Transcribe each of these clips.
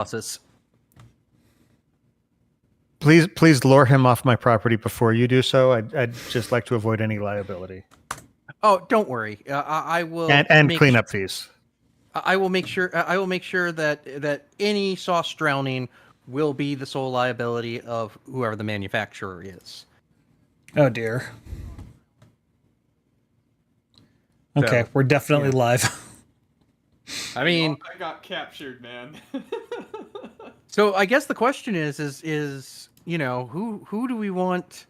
sauces. Please lure him off my property before you do so. I'd just like to avoid any liability. Oh, don't worry. I will and cleanup fees. I will make sure. I will make sure that any sauce drowning will be the sole liability of whoever the manufacturer is. Oh dear. Okay, we're definitely live. I mean, I got captured, man. So I guess the question is who do we want,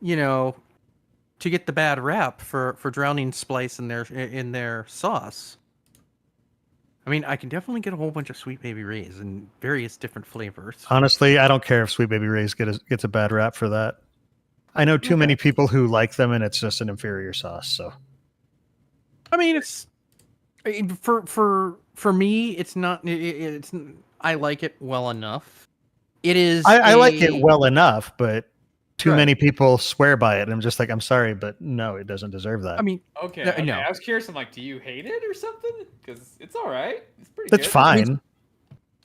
to get the bad rap for drowning Splice in their sauce? I mean, I can definitely get a whole bunch of Sweet Baby Ray's in various different flavors. Honestly, I don't care if Sweet Baby Ray's gets a bad rap for that. I know too many people who like them, and it's just an inferior sauce. So, I mean, it's for me, it's not. It's I like it well enough. It is. I like it well enough, but too many people swear by it. And I'm just like, I'm sorry, but no, it doesn't deserve that. I mean, okay. No. I was curious. I'm like, do you hate it or something? Because it's all right. It's pretty good. It's fine.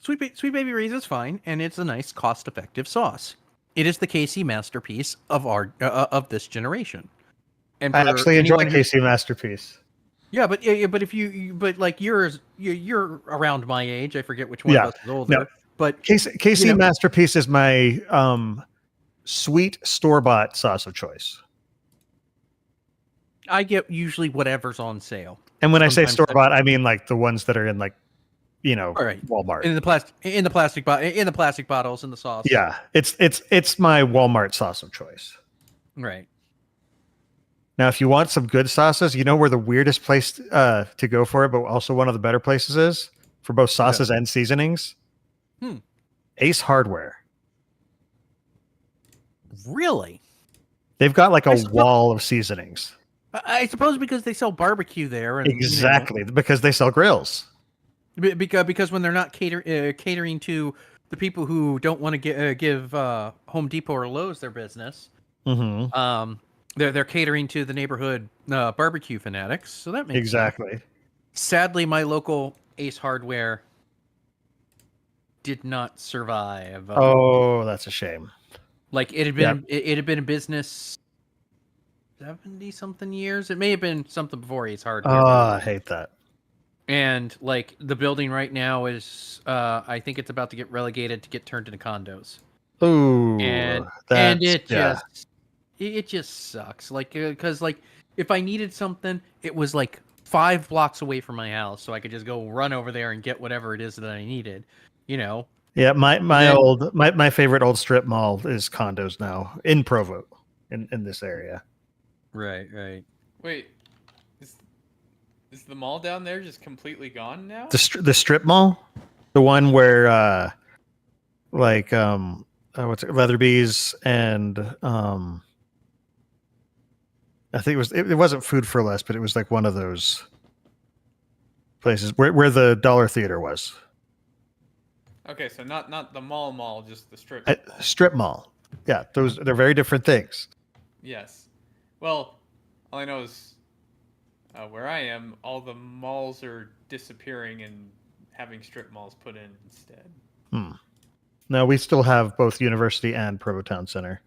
Sweet Baby Ray's is fine, and it's a nice, cost-effective sauce. It is the KC masterpiece of this generation. And I actually enjoy KC masterpiece. Yeah, but you're around my age. I forget which one of us is older. No. But KC masterpiece is my sweet store-bought sauce of choice. I get usually whatever's on sale. And when I say store-bought, I mean like the ones that are in like, Walmart. In the plastic bottles in the sauce. Yeah, it's my Walmart sauce of choice. Right. Now, if you want some good sauces, you know where the weirdest place to go for it, but also one of the better places is for both sauces and seasonings? Ace Hardware. Really? They've got like a wall of seasonings. I suppose because they sell barbecue there. And, exactly, because they sell grills. Because when they're not catering to the people who don't want to give Home Depot or Lowe's their business, they're catering to the neighborhood barbecue fanatics. So that makes sense. Sadly, my local Ace Hardware did not survive. Oh, that's a shame. Like it had been in business 70-something years. It may have been something before Ace Hardware. Oh, I hate that. And like the building right now is, I think it's about to get relegated to get turned into condos. Ooh, and it just sucks. Like because like if I needed something, it was like 5 blocks away from my house, so I could just go run over there and get whatever it is that I needed. Yeah, my favorite old strip mall is condos now in Provo, in this area. Right. Wait. Is the mall down there just completely gone now? The strip mall, the one where what's it, Leatherby's and I think it wasn't Food for Less, but it was like one of those places where the Dollar Theater was. Okay, so not the mall, just the strip. Strip mall. Yeah, they're very different things. Yes. Well, all I know is where I am, all the malls are disappearing and having strip malls put in instead. No, we still have both University and Provo Town Center.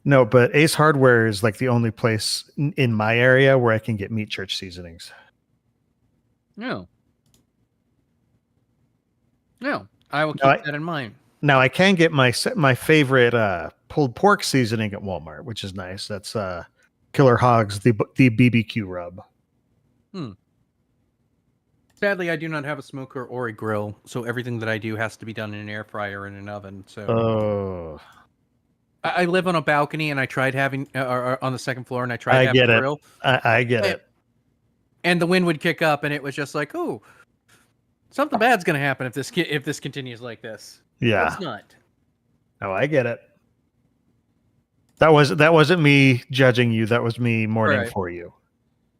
No, but Ace Hardware is like the only place in my area where I can get meat church seasonings. No, I will keep that in mind. Now I can get my favorite pulled pork seasoning at Walmart, which is nice. That's Killer Hogs, the BBQ rub. Sadly, I do not have a smoker or a grill, so everything that I do has to be done in an air fryer and an oven. So, I live on a balcony, and I tried having on the second floor, and I tried having a grill. I get it. And the wind would kick up, and it was just like, oh, something bad's gonna happen if this continues like this. Yeah, it's not. Oh, I get it. That wasn't me judging you. That was me mourning for you.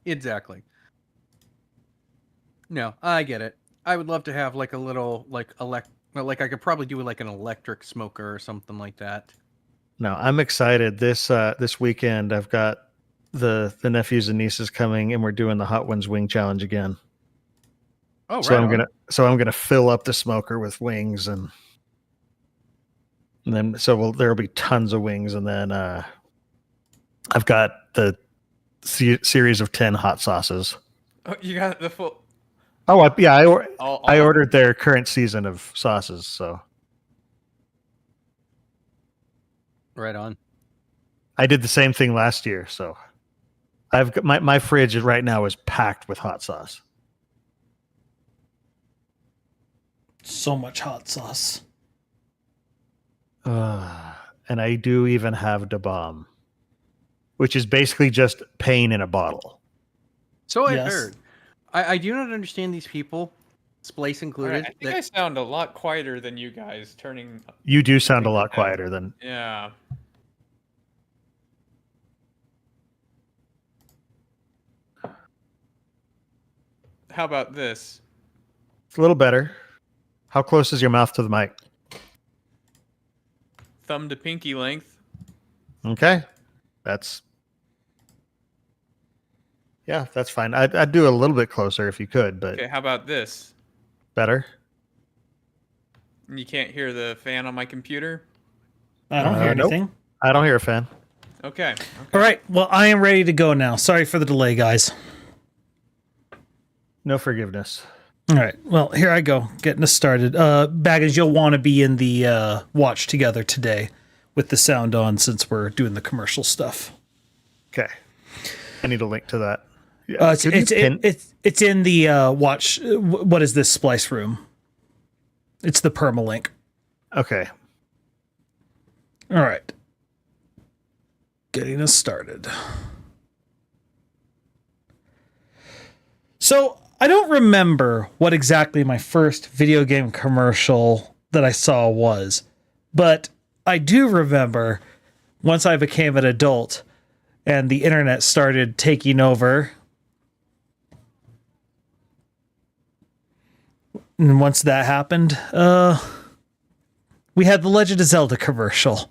Exactly. No, I get it. I would love to have like a little like I could probably do like an electric smoker or something like that. No, I'm excited. This weekend I've got the nephews and nieces coming, and we're doing the Hot Ones wing challenge again. Oh, right. So I'm gonna fill up the smoker with wings, and then there'll be tons of wings, and then I've got the series of 10 hot sauces. Oh, you got the full. Oh, I All ordered their current season of sauces, so Right on. I did the same thing last year. So I've got my fridge right now is packed with hot sauce. So much hot sauce. And I do even have Da Bomb, which is basically just pain in a bottle. So I Yes. heard. I do not understand these people, Splice All included. right, I think I sound a lot quieter than you guys. Turning. You do sound a lot quieter than. Yeah. How about this? It's a little better. How close is your mouth to the mic? Thumb to pinky length. Okay. That's fine. I'd do a little bit closer if you could, but Okay, how about this? better. You can't hear the fan on my computer? I don't hear Nope. anything. I don't hear a fan. Okay. All right. Well, I am ready to go now. Sorry for the delay, guys. No forgiveness. All right. Well, here I go, getting us started. Baggins, you'll want to be in the watch together today with the sound on since we're doing the commercial stuff. Okay. I need a link to that. Yeah. It's in the watch. What is this splice room? It's the permalink. Okay. All right. Getting us started. So I don't remember what exactly my first video game commercial that I saw was, but I do remember once I became an adult and the internet started taking over. And once that happened, we had the Legend of Zelda commercial.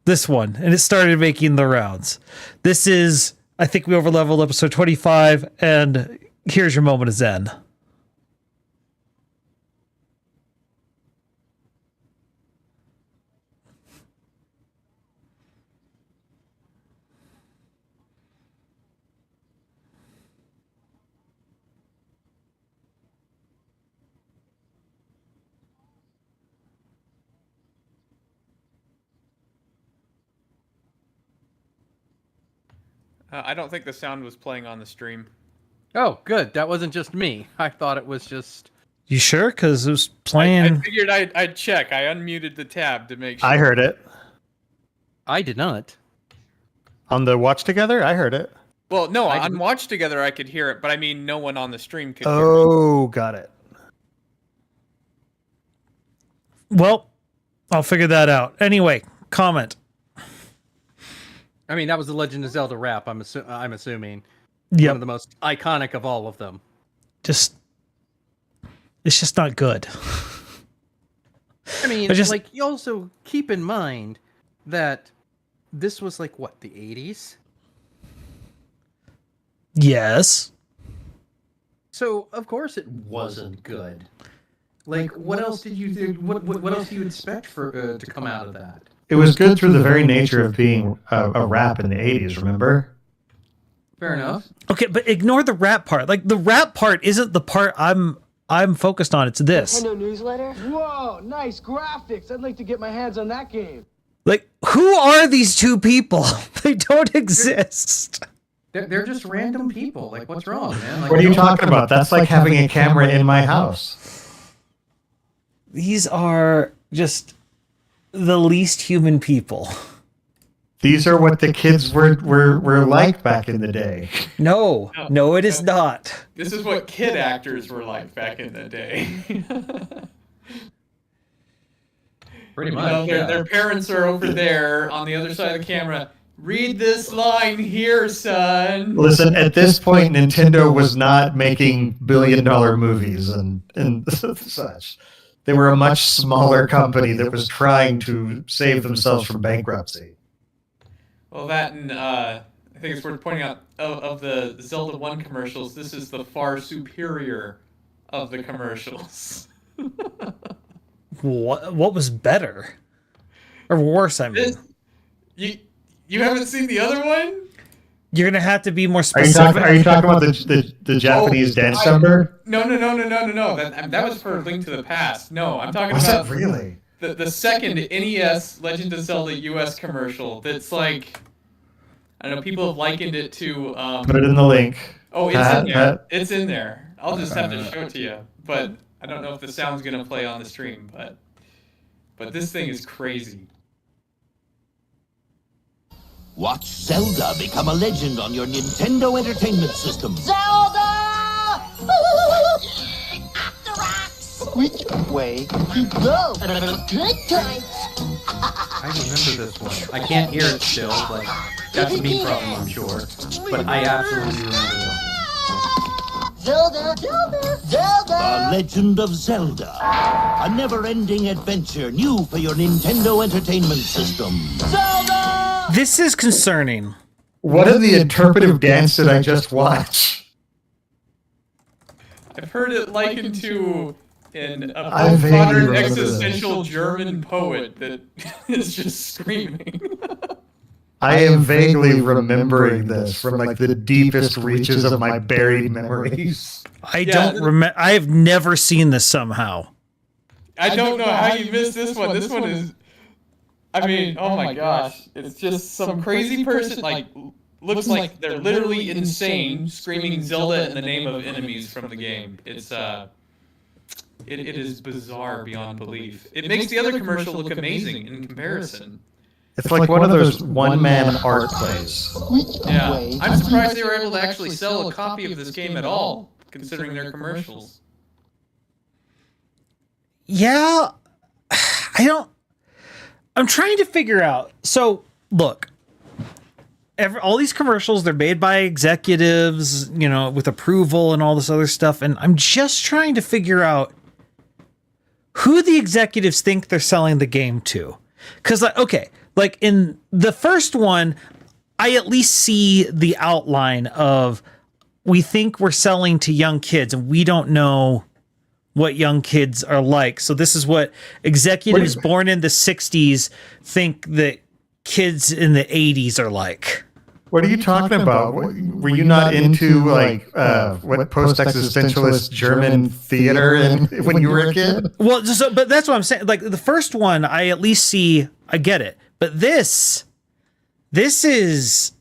This one, and it started making the rounds. This is, I think we overleveled episode 25, and here's your moment of zen. I don't think the sound was playing on the stream. Oh, good. That wasn't just me. I thought it was just. You sure? Because it was I playing. figured I'd check. I unmuted the tab to make sure. I heard it. I did not. On the watch together, I heard it. Well, no, I on didn't- Watch Together I could hear it, but I mean no one on the stream could hear it. Oh, got it. Well, I'll figure that out. Anyway, comment. I mean, that was the Legend of Zelda rap. I'm assuming. One Yep. of the most iconic of all of them. It's just not good. I mean, I just- like, you also keep in mind that this was like what, the 80s? Yes. So of course it wasn't good. Like, what else did you do? What else do you expect for to come out of that? It was good through the very nature of being a rap in the 80s, remember? Fair enough. Okay, but ignore the rap part. Like the rap part isn't the part I'm focused on. It's this. Nintendo newsletter? Whoa, nice graphics. I'd like to get my hands on that game. Like, who are these two people? They don't exist. They're just random people. Like, what's wrong, man? Like, What are you talking about? That's like having a camera in my house. These are just the least human people. These are what the kids were like back in the day. No, it is not. This is what kid actors were like back in the day. Pretty You much. know, yeah. their parents are over there on the other side of the camera. Read this line here, son. Listen, at this point, Nintendo was not making billion-dollar movies and such. They were a much smaller company that was trying to save themselves from bankruptcy. Well, that and I think it's worth pointing out of the Zelda 1 commercials, this is the far superior of the commercials. What was better? Or worse, I mean. You haven't seen the other one? You're going to have to be more Are specific. you talking about the Japanese dance number? No. That was for Link to the Past. No, I'm talking Was about that really? the second NES Legend of Zelda US commercial. That's like, I don't know, people have likened it to... Put it in the link. Oh, it's in there. It's in there. I'll just have to show it to you. But I don't know if the sound's going to play on the stream, but this thing is crazy. Watch Zelda become a legend on your Nintendo Entertainment System. Zelda! The rocks! Which way to go? Good times. I remember this one. I can't hear it still, but that's a me problem, I'm sure. But I absolutely remember this. Zelda! The Legend of Zelda. A never-ending adventure new for your Nintendo Entertainment System. Zelda! This is concerning. What in the interpretive dance did I just watch? I've heard it likened to a I vaguely modern remember this. existential German poet that is just screaming. I am vaguely remembering this from like the deepest reaches of my buried memories. I don't remember. I have never seen this somehow. I don't know how you missed this one. This one is... I mean, oh my gosh. It's just some crazy person, like, looks like they're literally insane, screaming Zelda in the name of enemies from the game. It's, it is bizarre beyond belief. It makes the other commercial look amazing in comparison. It's like one of those one-man art plays. Yeah, I'm surprised they were able to actually sell a copy of this game at all, considering their commercials. Yeah, I'm trying to figure out. So, look, all these commercials, they're made by executives, you know, with approval and all this other stuff. And I'm just trying to figure out who the executives think they're selling the game to. Because, okay, like in the first one, I at least see the outline of, we think we're selling to young kids and we don't know what young kids are like. So this is what executives born in the 60s think that kids in the 80s are like. What are you talking about? Were you not into like what post-existentialist German theater when you were a kid? Well, but that's what I'm saying. Like the first one, I at least see, I get it. But this is,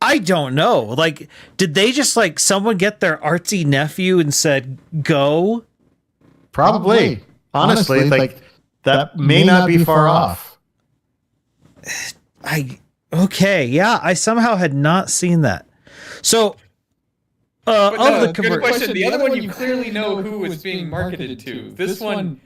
I don't know. Like, did they just like someone get their artsy nephew and said, go? Probably. Honestly, like that may not be far off. Okay, yeah, I somehow had not seen that. So, good question. The other one, you clearly know who it's being marketed to. This one,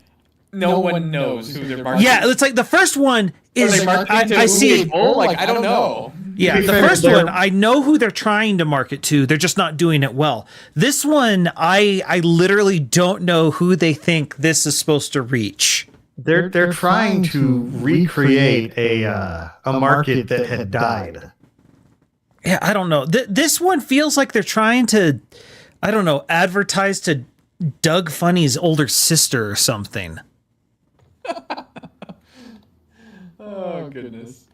no one knows who they're marketing. Yeah, it's like the first one is. I see. Like I don't know. Yeah, the first one, I know who they're trying to market to. They're just not doing it well. This one, I literally don't know who they think this is supposed to reach. They're trying to recreate a market that had died. Yeah, I don't know. This one feels like they're trying to, I don't know, advertise to Doug Funny's older sister or something. Oh, goodness.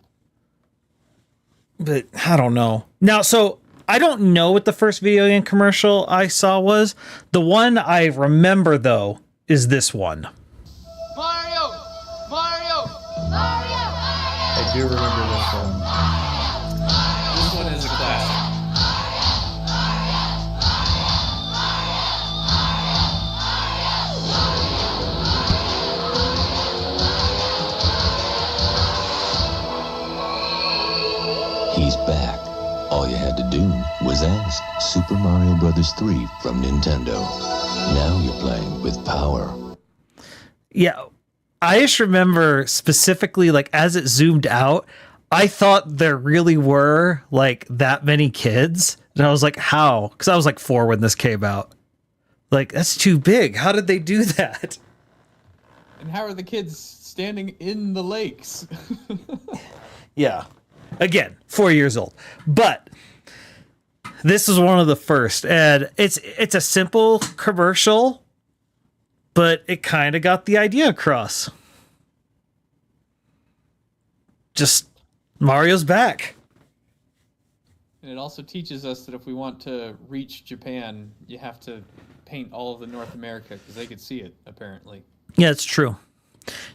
But I don't know. Now, so I don't know what the first video game commercial I saw was. The one I remember, though, is this one. Mario! I do remember this one. This one is a classic. He's back. All you had to do was ask. Super Mario Bros. 3 from Nintendo. Now you're playing with power. Yeah, I just remember specifically, like, as it zoomed out, I thought there really were, like, that many kids. And I was like, how? Because I was, like, 4 when this came out. Like, that's too big. How did they do that? And how are the kids standing in the lakes? Yeah. Again, 4 years old. But this is one of the first, and it's a simple commercial, but it kind of got the idea across. Just Mario's back. And it also teaches us that if we want to reach Japan, you have to paint all of the North America because they could see it, apparently. Yeah, it's true.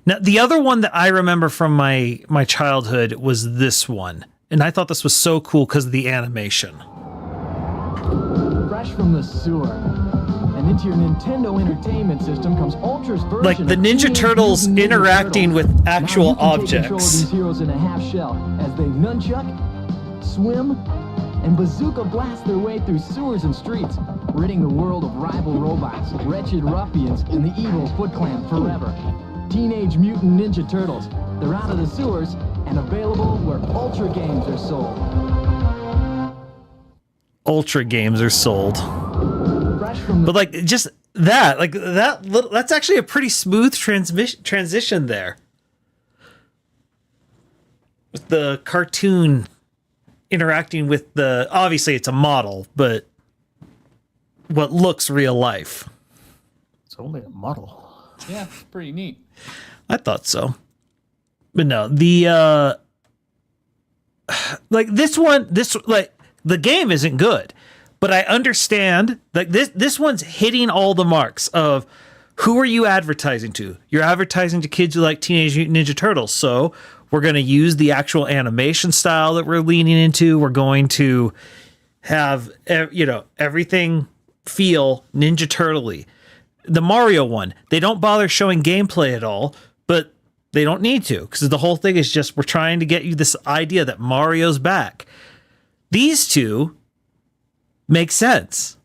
Now, the other one that I remember from my childhood was this one. And I thought this was so cool because of the animation. Fresh from the sewer. And into your Nintendo Entertainment System comes Ultra's version Like the of Ninja Teenage Turtles Mutant Ninja interacting Turtles. with Now actual you can take control of objects. these heroes in a half shell as they nunchuck, swim, and bazooka blast their way through sewers and streets, ridding the world of rival robots, wretched ruffians, and the evil Foot Clan forever. Teenage Mutant Ninja Turtles. They're out of the sewers and available where Ultra games are sold. Ultra games are sold. Fresh from the But like just that, like that's actually a pretty smooth transition there. With the cartoon interacting with obviously it's a model, but what looks real life. It's only a model. Yeah, it's pretty neat. I thought so. But no, the like this like the game isn't good, but I understand like this one's hitting all the marks of who are you advertising to? You're advertising to kids who like Teenage Mutant Ninja Turtles. So we're going to use the actual animation style that we're leaning into. We're going to have everything feel Ninja Turtle-y. The Mario one, they don't bother showing gameplay at all, but they don't need to because the whole thing is just we're trying to get you this idea that Mario's back. These two make sense.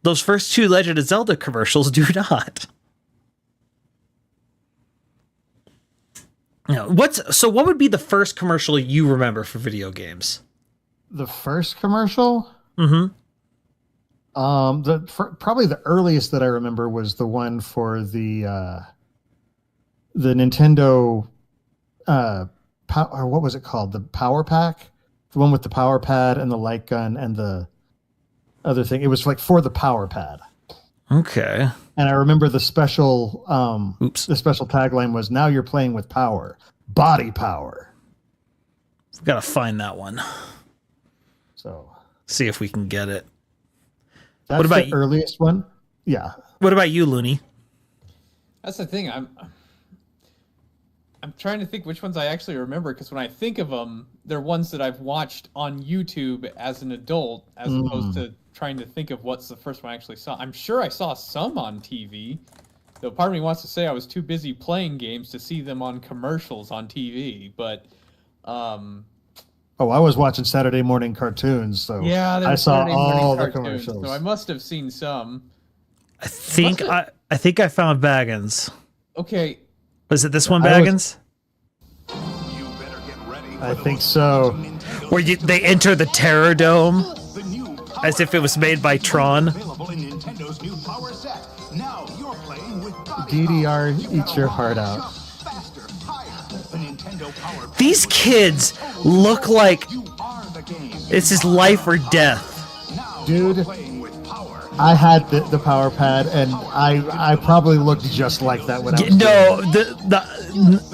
Those first two Legend of Zelda commercials do not. Now, what would be the first commercial you remember for video games? The first commercial? Mm-hmm. Probably the earliest that I remember was the one for the Nintendo or what was it called? The Power Pack? The one with the power pad and the light gun and the other thing. It was like for the power pad. Okay. And I remember the special the special tagline was, "Now you're playing with power. Body power." Got to find that one. So see if we can get it. That's what about the earliest one? Yeah. What about you, Looney? That's the thing. I'm trying to think which ones I actually remember because when I think of them, they're ones that I've watched on YouTube as an adult, as opposed to trying to think of what's the first one I actually saw. I'm sure I saw some on TV, though part of me wants to say I was too busy playing games to see them on commercials on TV. But I was watching Saturday morning cartoons, so yeah, I saw Saturday morning all the cartoons, commercials. so I must have seen some. I think I found Baggins. Okay. Was it this one, Baggins? I think so. Where they enter the Terror Dome as if it was made by Tron. DDR eats your heart out. These kids look like it's his life or death. Dude, I had the power pad, and I probably looked just like that when I was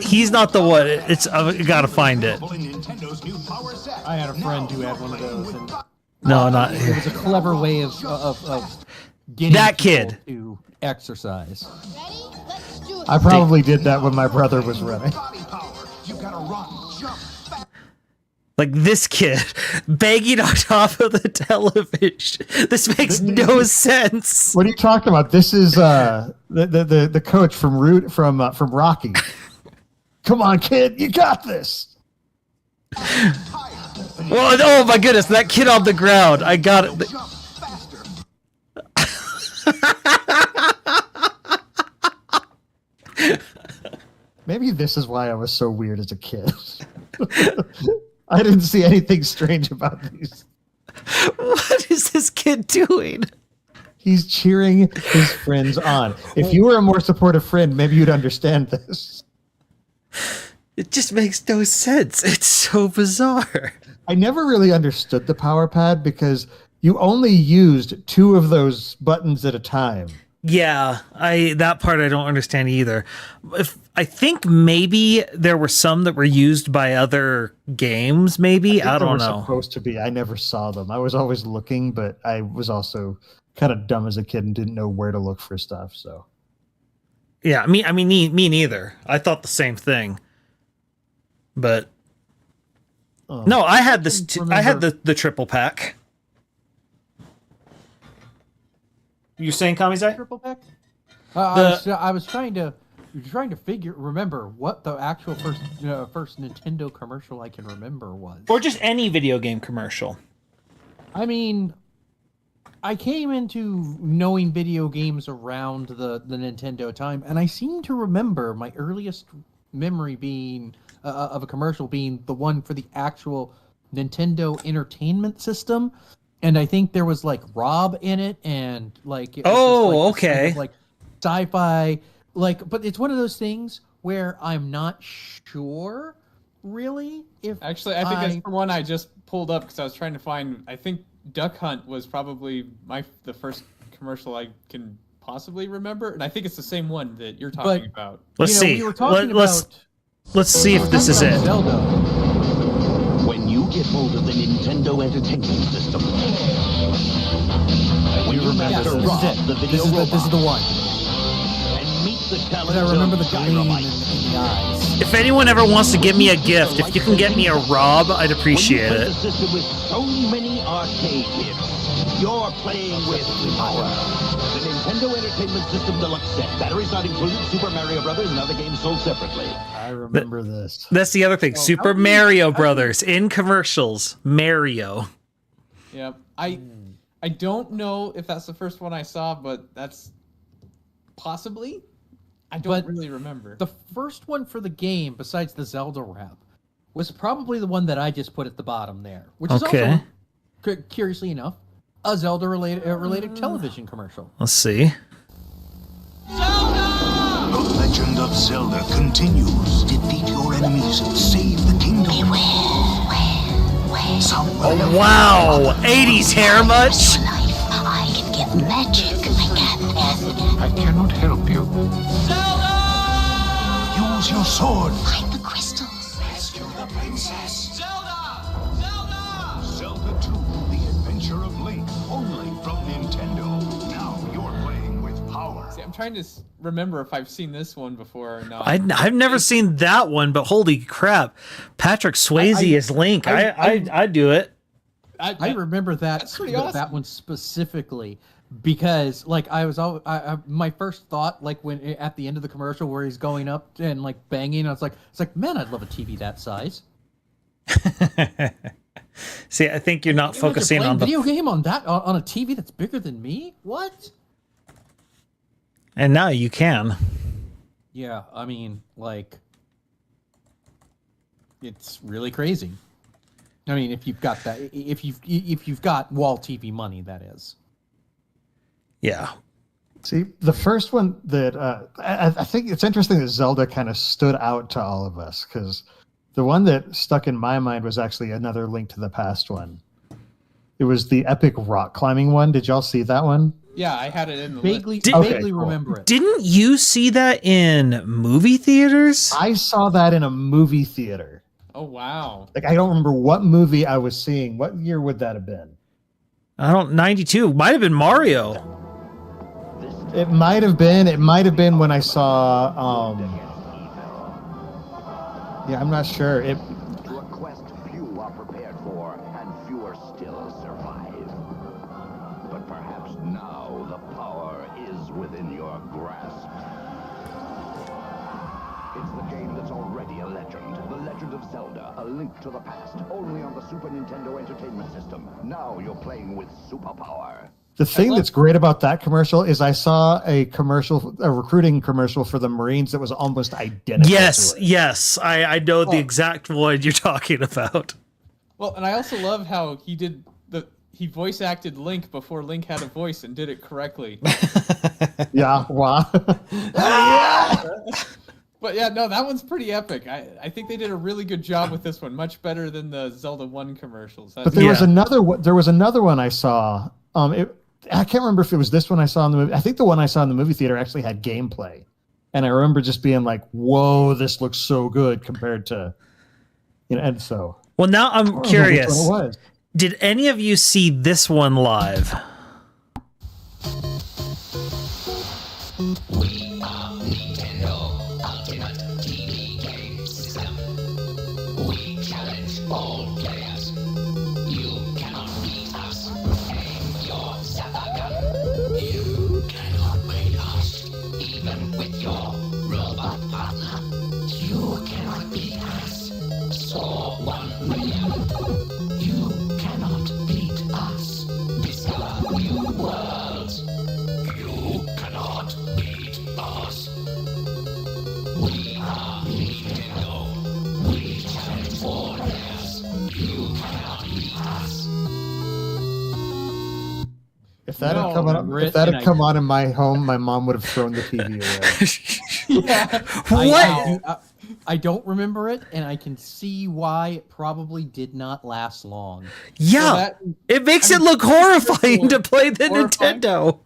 he's not the one. I gotta find it. I had a friend who had one of those. And no, not it was a clever way of getting that kid to exercise. I probably did that when my brother was running. Like this kid banging on top of the television. This makes no sense. What are you talking about? This is the coach from Rocky. Come on, kid, you got this. Well, oh my goodness, that kid on the ground. I got it. Maybe this is why I was so weird as a kid. I didn't see anything strange about these. What is this kid doing? He's cheering his friends on. If you were a more supportive friend, maybe you'd understand this. It just makes no sense. It's so bizarre. I never really understood the power pad because you only used 2 of those buttons at a time. Yeah, that part I don't understand either. I think maybe there were some that were used by other games. Maybe I don't know. Supposed to be. I never saw them. I was always looking, but I was also kind of dumb as a kid and didn't know where to look for stuff. So. Yeah, me neither. I thought the same thing. But no, I had this. I had the triple pack. You saying, Kamizai? Triple pack? I was trying to remember what the actual first Nintendo commercial I can remember was. Or just any video game commercial. I mean, I came into knowing video games around the Nintendo time, and I seem to remember my earliest memory being of a commercial being the one for the actual Nintendo Entertainment System. And I think there was like Rob in it, and like it was okay, like sci-fi, like. But it's one of those things where I'm not sure, really. If actually, I think that's the one I just pulled up because I was trying to find. I think Duck Hunt was probably the first commercial I can possibly remember, and I think it's the same one that you're talking about. Let's see. We were talking about. Let's see if this is it. Zelda. When you get hold of the Nintendo Entertainment System, when you master Rob, the video robot, this is the one. And meet the talent I remember the of gleam in Dynamite. the eyes. If anyone ever wants to give me a gift, if you can get me a Rob, I'd appreciate When you it. play the system with so many arcade hits, you're playing with power. The Nintendo Entertainment System Deluxe set. Batteries not included. Super Mario Brothers and other games sold separately. I remember this. That's the other thing. Super Mario Brothers in commercials. Mario. Yep. I don't know if that's the first one I saw, but that's possibly. I don't really remember. The first one for the game, besides the Zelda rap, was probably the one that I just put at the bottom there, which is also, curiously enough, a Zelda related television commercial. Let's see. The Legend of Zelda continues. Defeat your enemies, save the kingdom. Oh, wow! 80s hair much? I can give magic. I cannot help you. Zelda! Use your sword. Find the crystals. Rescue the princess. Zelda! Zelda 2, The Adventure of Link, only from Nintendo. Now you're playing with power. See, I'm trying to remember if I've seen this one before or not. I've never seen that one, but holy crap. Patrick Swayze is Link. I'd do it. I remember that. That's pretty awesome. That one specifically because, like, I was all my first thought, like when at the end of the commercial where he's going up and like banging, I was like, man, I'd love a TV that size. See, I think you're not focusing on the video game on a TV that's bigger than me. What? And now you can. Yeah, I mean, like, it's really crazy. I mean, if you've got that, if you've got wall TV money, that is. Yeah. See, the first one that I think it's interesting that Zelda kind of stood out to all of us because the one that stuck in my mind was actually another Link to the Past one. It was the epic rock climbing one. Did y'all see that one? Yeah, I had it in the vaguely cool. remember it. Didn't you see that in movie theaters? I saw that in a movie theater. Oh, wow. Like, I don't remember what movie I was seeing. What year would that have been? 92. Might have been Mario. It might have been. It might have been when I saw. Yeah, I'm not sure. A quest few are prepared for, and fewer still survive. But perhaps now the power is within your grasp. It's the game that's already a legend. The Legend of Zelda, A Link to the Past, only on the Super Nintendo Entertainment System. Now you're playing with superpower. The thing that's great about that commercial is I saw a recruiting commercial for the Marines that was almost identical. Yes. I know the exact one you're talking about. Well, and I also love how he voice acted Link before Link had a voice and did it correctly. Yeah, wow. But yeah, no, that one's pretty epic. I think they did a really good job with this one, much better than the Zelda 1 commercials. But there was another one I saw. I can't remember if it was this one I saw in the movie. I think the one I saw in the movie theater actually had gameplay, and I remember just being like, "Whoa, this looks so good" compared to, and so. Well, now I'm curious. Which one it was. Did any of you see this one live? We are Nintendo Ultimate TV Game System. We challenge all players. You cannot beat us. Aim your zapper gun. You cannot beat us. Even with your robot partner. You cannot beat us. Saw 1 million. You cannot beat us. Discover new worlds. You cannot beat us. We are Nintendo. We challenge all players. You cannot beat us. If that had come on in my home, my mom would have thrown the TV away. Yeah. I don't remember it, and I can see why it probably did not last long. Yeah, it makes it look horrifying to play the Nintendo.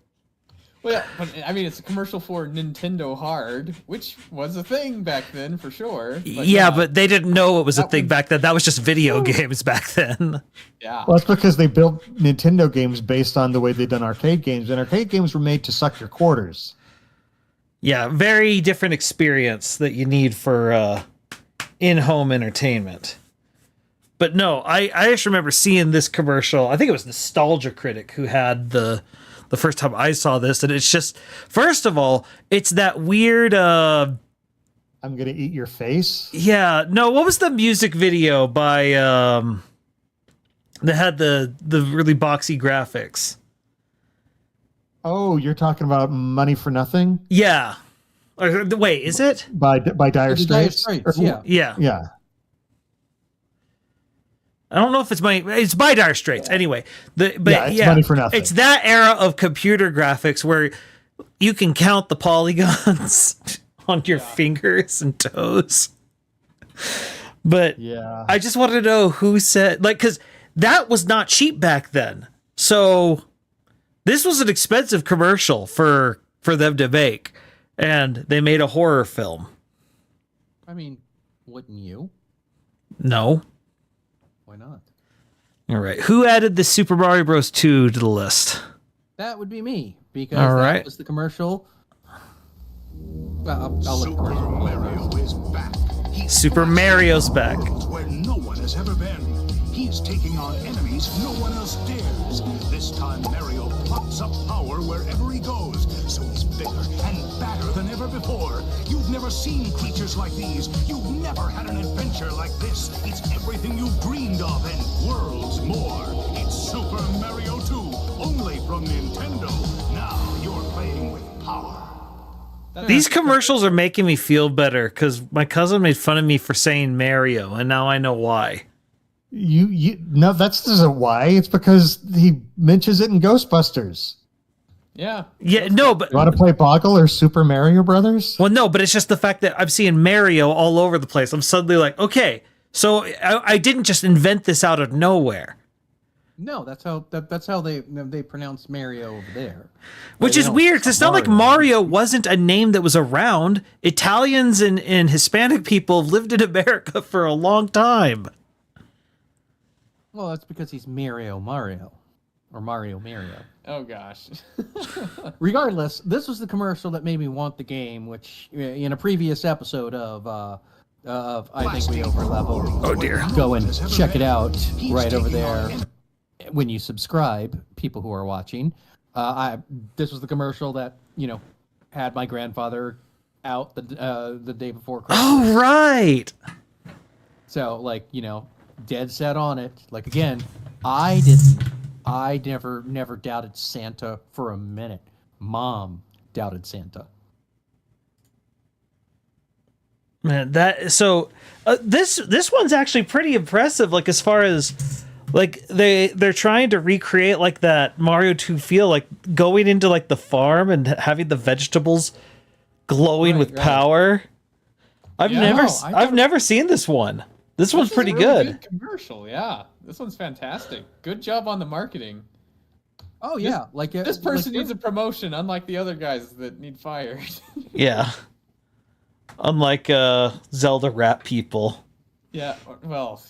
Well, yeah, but I mean, it's a commercial for Nintendo Hard, which was a thing back then for sure. But but they didn't know it was a thing back then. That was just video games back then. Yeah. Well, that's because they built Nintendo games based on the way they'd done arcade games, and arcade games were made to suck your quarters. Yeah, very different experience that you need for in-home entertainment. But no, I just remember seeing this commercial. I think it was Nostalgia Critic who had the first time I saw this, and it's just, first of all, it's that weird I'm gonna eat your face. Yeah, no, what was the music video by that had the really boxy graphics? Oh, you're talking about Money for Nothing? Yeah. Or, wait, is it? By Dire Straits? Yeah. I don't know if it's by Dire Straits. Anyway, it's Money for Nothing. It's that era of computer graphics where you can count the polygons on your fingers and toes. But I just wanted to know who said, because that was not cheap back then. So this was an expensive commercial for them to make, and they made a horror film. I mean, wouldn't you? No. Why not? All right. Who added the Super Mario Bros. 2 to the list? That would be me, because that was the commercial. I'll let the commercial. Mario is back. Super Mario's back. Where no one has ever been. He's taking on enemies no one else dares. This time Mario pops up power wherever he goes, so he's bigger and badder than ever before. You've never seen creatures like these. You've never had an adventure like this. It's everything you've dreamed of and worlds more. It's Super Mario 2, only from Nintendo. Now you're playing with power. These commercials are making me feel better because my cousin made fun of me for saying Mario, and now I know why. No, that's isn't why. It's because he mentions it in Ghostbusters. Yeah. Yeah, no, but you want to play Boggle or Super Mario Brothers? Well, no, but it's just the fact that I'm seeing Mario all over the place. I'm suddenly like, okay, so I didn't just invent this out of nowhere. No, that's how they pronounce Mario over there. Which is weird because it's not like Mario wasn't a name that was around. Italians and Hispanic people have lived in America for a long time. Well, that's because he's Mario. Or Mario. Oh, gosh. Regardless, this was the commercial that made me want the game, which in a previous episode of I Think We Overleveled. Oh, dear. Go and check it out right over there when you subscribe, people who are watching. This was the commercial that, had my grandfather out the day before Christmas. Oh, right. So, dead set on it. Again, I never doubted Santa for a minute. Mom doubted Santa. Man, this one's actually pretty impressive. As far as they're trying to recreate that Mario 2 feel, going into the farm and having the vegetables glowing with power. I've never seen this one. This one's pretty good. Commercial, yeah. This one's fantastic. Good job on the marketing. Oh yeah, This person needs a promotion, unlike the other guys that need fired. Yeah. Unlike Zelda rap people. Yeah, well,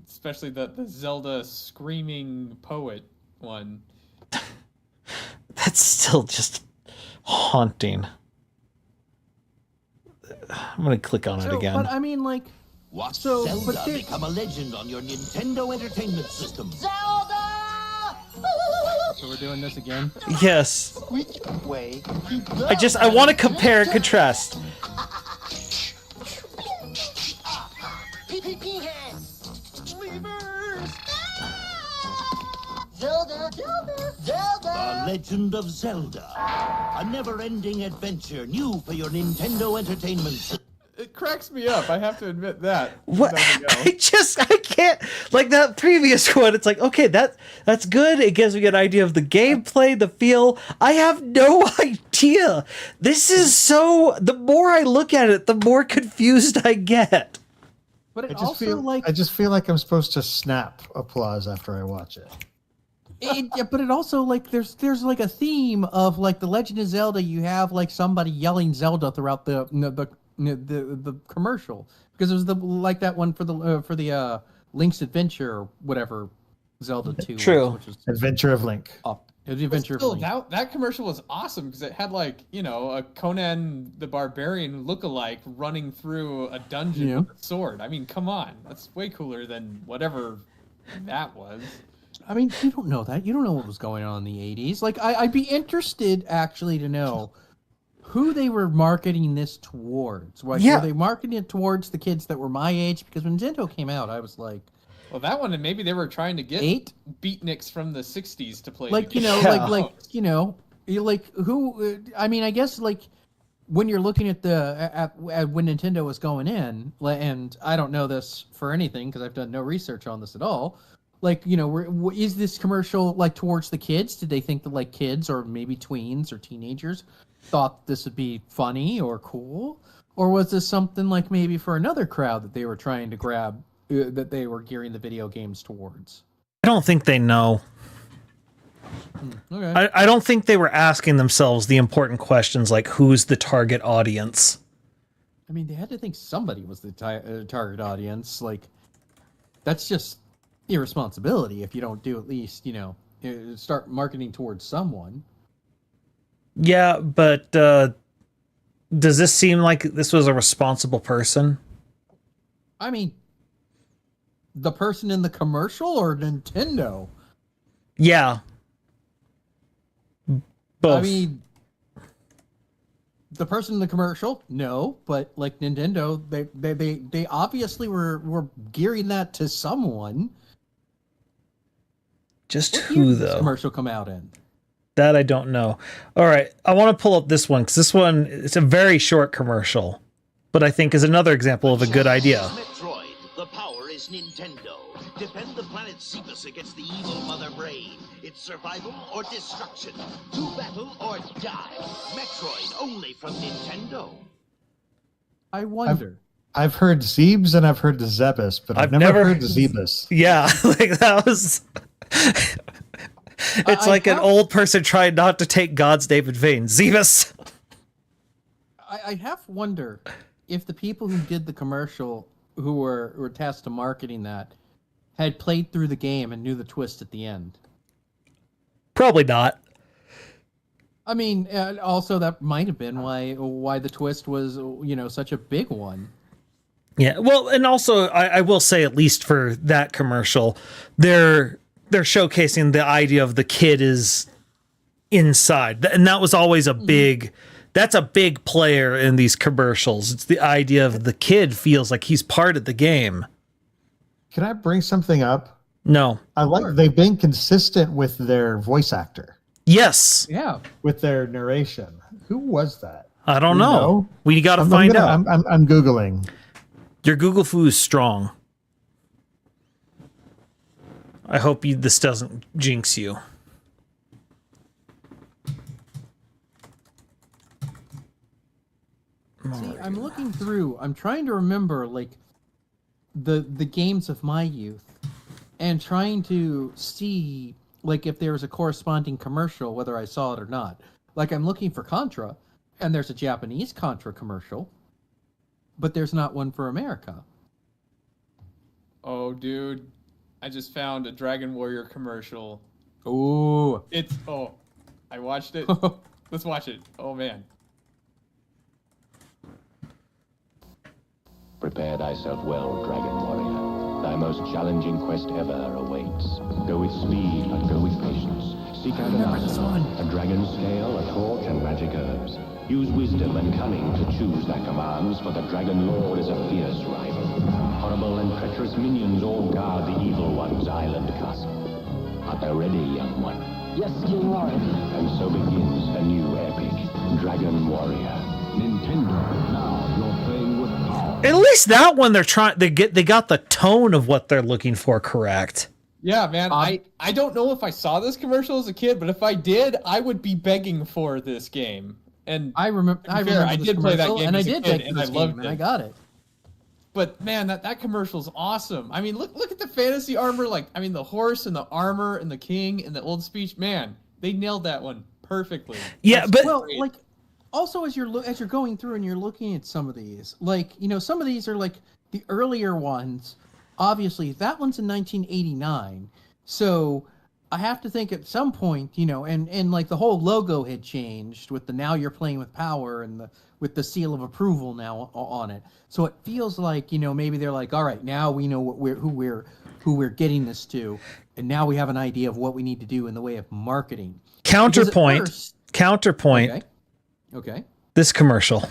especially the Zelda screaming poet one. That's still just haunting. I'm gonna click on it again. But I mean, like, Watch So, Zelda but they- become a legend on your Nintendo Entertainment System. Zelda! so we're doing this again. Yes. Which way? I want to compare and contrast. Zelda! The Legend of Zelda. A never-ending adventure new for your Nintendo Entertainment System. It cracks me up, I have to admit that. What? I can't, like that previous one. It's like, okay, that's good. It gives me an idea of the gameplay, the feel. I have no idea. This is the more I look at it, the more confused I get. But I it just also feel like I just feel like I'm supposed to snap applause after I watch it. but it also like there's like a theme of like the Legend of Zelda. You have like somebody yelling Zelda throughout the commercial, because there's like that one for the Link's Adventure or whatever Zelda 2 True. which is Adventure of Link. the Adventure of Still, Link. that commercial was awesome because it had like, a Conan the Barbarian lookalike running through a dungeon with a sword. I mean, come on, that's way cooler than whatever that was. I mean, you don't know that. You don't know what was going on in the 80s. Like, I'd be interested actually to know who they were marketing this towards. Like, Yeah. were they marketing it towards the kids that were my age? Because when Nintendo came out, I was like, Well, that one, and maybe they were trying to get 8? beatniks from the 60s to play. Like, the game. who? I mean, I guess like when you're looking at at when Nintendo was going in, and I don't know this for anything because I've done no research on this at all. Like, is this commercial like towards the kids? Did they think that like kids or maybe tweens or teenagers thought this would be funny or cool? Or was this something like maybe for another crowd that they were trying to grab, that they were gearing the video games towards? I don't think they know. Okay. I don't think they were asking themselves the important questions like who's the target audience. I mean, they had to think somebody was the target audience. Like, that's just irresponsibility if you don't do at least, start marketing towards someone. Yeah, but does this seem like this was a responsible person? I mean, the person in the commercial or Nintendo? Yeah. Both. I mean, the person in the commercial, no, but like Nintendo, they obviously were gearing that to someone. Just What year who did this though? commercial come out in? That I don't know. All right, I want to pull up this one because this one, it's a very short commercial, but I think is another example of a good idea. Metroid, the power is Nintendo. Defend the planet Cephas against the evil Mother Brain. It's survival or destruction. To battle or die. Metroid only from Nintendo. I wonder. I've heard Zebes and I've heard the Zebus, but I've never heard Zebus. Yeah, like that was. It's like an old person trying not to take God's name in vain. Zebus. I half wonder if the people who did the commercial, who were tasked to marketing that, had played through the game and knew the twist at the end. Probably not. I mean, also that might have been why the twist was, such a big one. Yeah, well, and also I will say, at least for that commercial, they're showcasing the idea of the kid is inside, and that was always a big. That's a big player in these commercials. It's the idea of the kid feels like he's part of the game. Can I bring something up? No. They've been consistent with their voice actor. Yes. Yeah. With their narration. Who was that? I don't know. We got to find out. I'm Googling. Your Google foo is strong. I hope this doesn't jinx you. See, I'm looking through. I'm trying to remember like the games of my youth, and trying to see like if there's a corresponding commercial, whether I saw it or not. Like I'm looking for Contra, and there's a Japanese Contra commercial, but there's not one for America. Oh, dude, I just found a Dragon Warrior commercial. Ooh. I watched it. Let's watch it. Oh, man. Prepare thyself well, Dragon Warrior. Thy most challenging quest ever awaits. Go with speed, but go with patience. Seek out an arsenal, a dragon scale, a torch, and magic herbs. Use wisdom and cunning to choose thy commands, for the Dragon Lord is a fierce rival. Horrible and treacherous minions all guard the Evil One's island castle. Art thou ready, young one? Yes, King Lord. And so begins a new epic, Dragon Warrior. Nintendo, now you're playing with power. At least that one they got the tone of what they're looking for correct. Yeah, man. I don't know if I saw this commercial as a kid, but if I did, I would be begging for this game. And I remember. I did play that game and as I a did kid, beg and for I this loved game, it. and I got it. But man, that commercial's awesome. I mean, look at the fantasy armor. The horse and the armor and the king and the old speech. Man, they nailed that one perfectly. Yeah, but Well, like, also as you're going through and you're looking at some of these, like, some of these are like the earlier ones. Obviously, that one's in 1989, so I have to think at some point, and like the whole logo had changed with the now you're playing with power and with the seal of approval now on it. So it feels like, maybe they're like, all right, now we know who we're getting this to, and now we have an idea of what we need to do in the way of marketing. Counterpoint. Okay. This commercial. Big,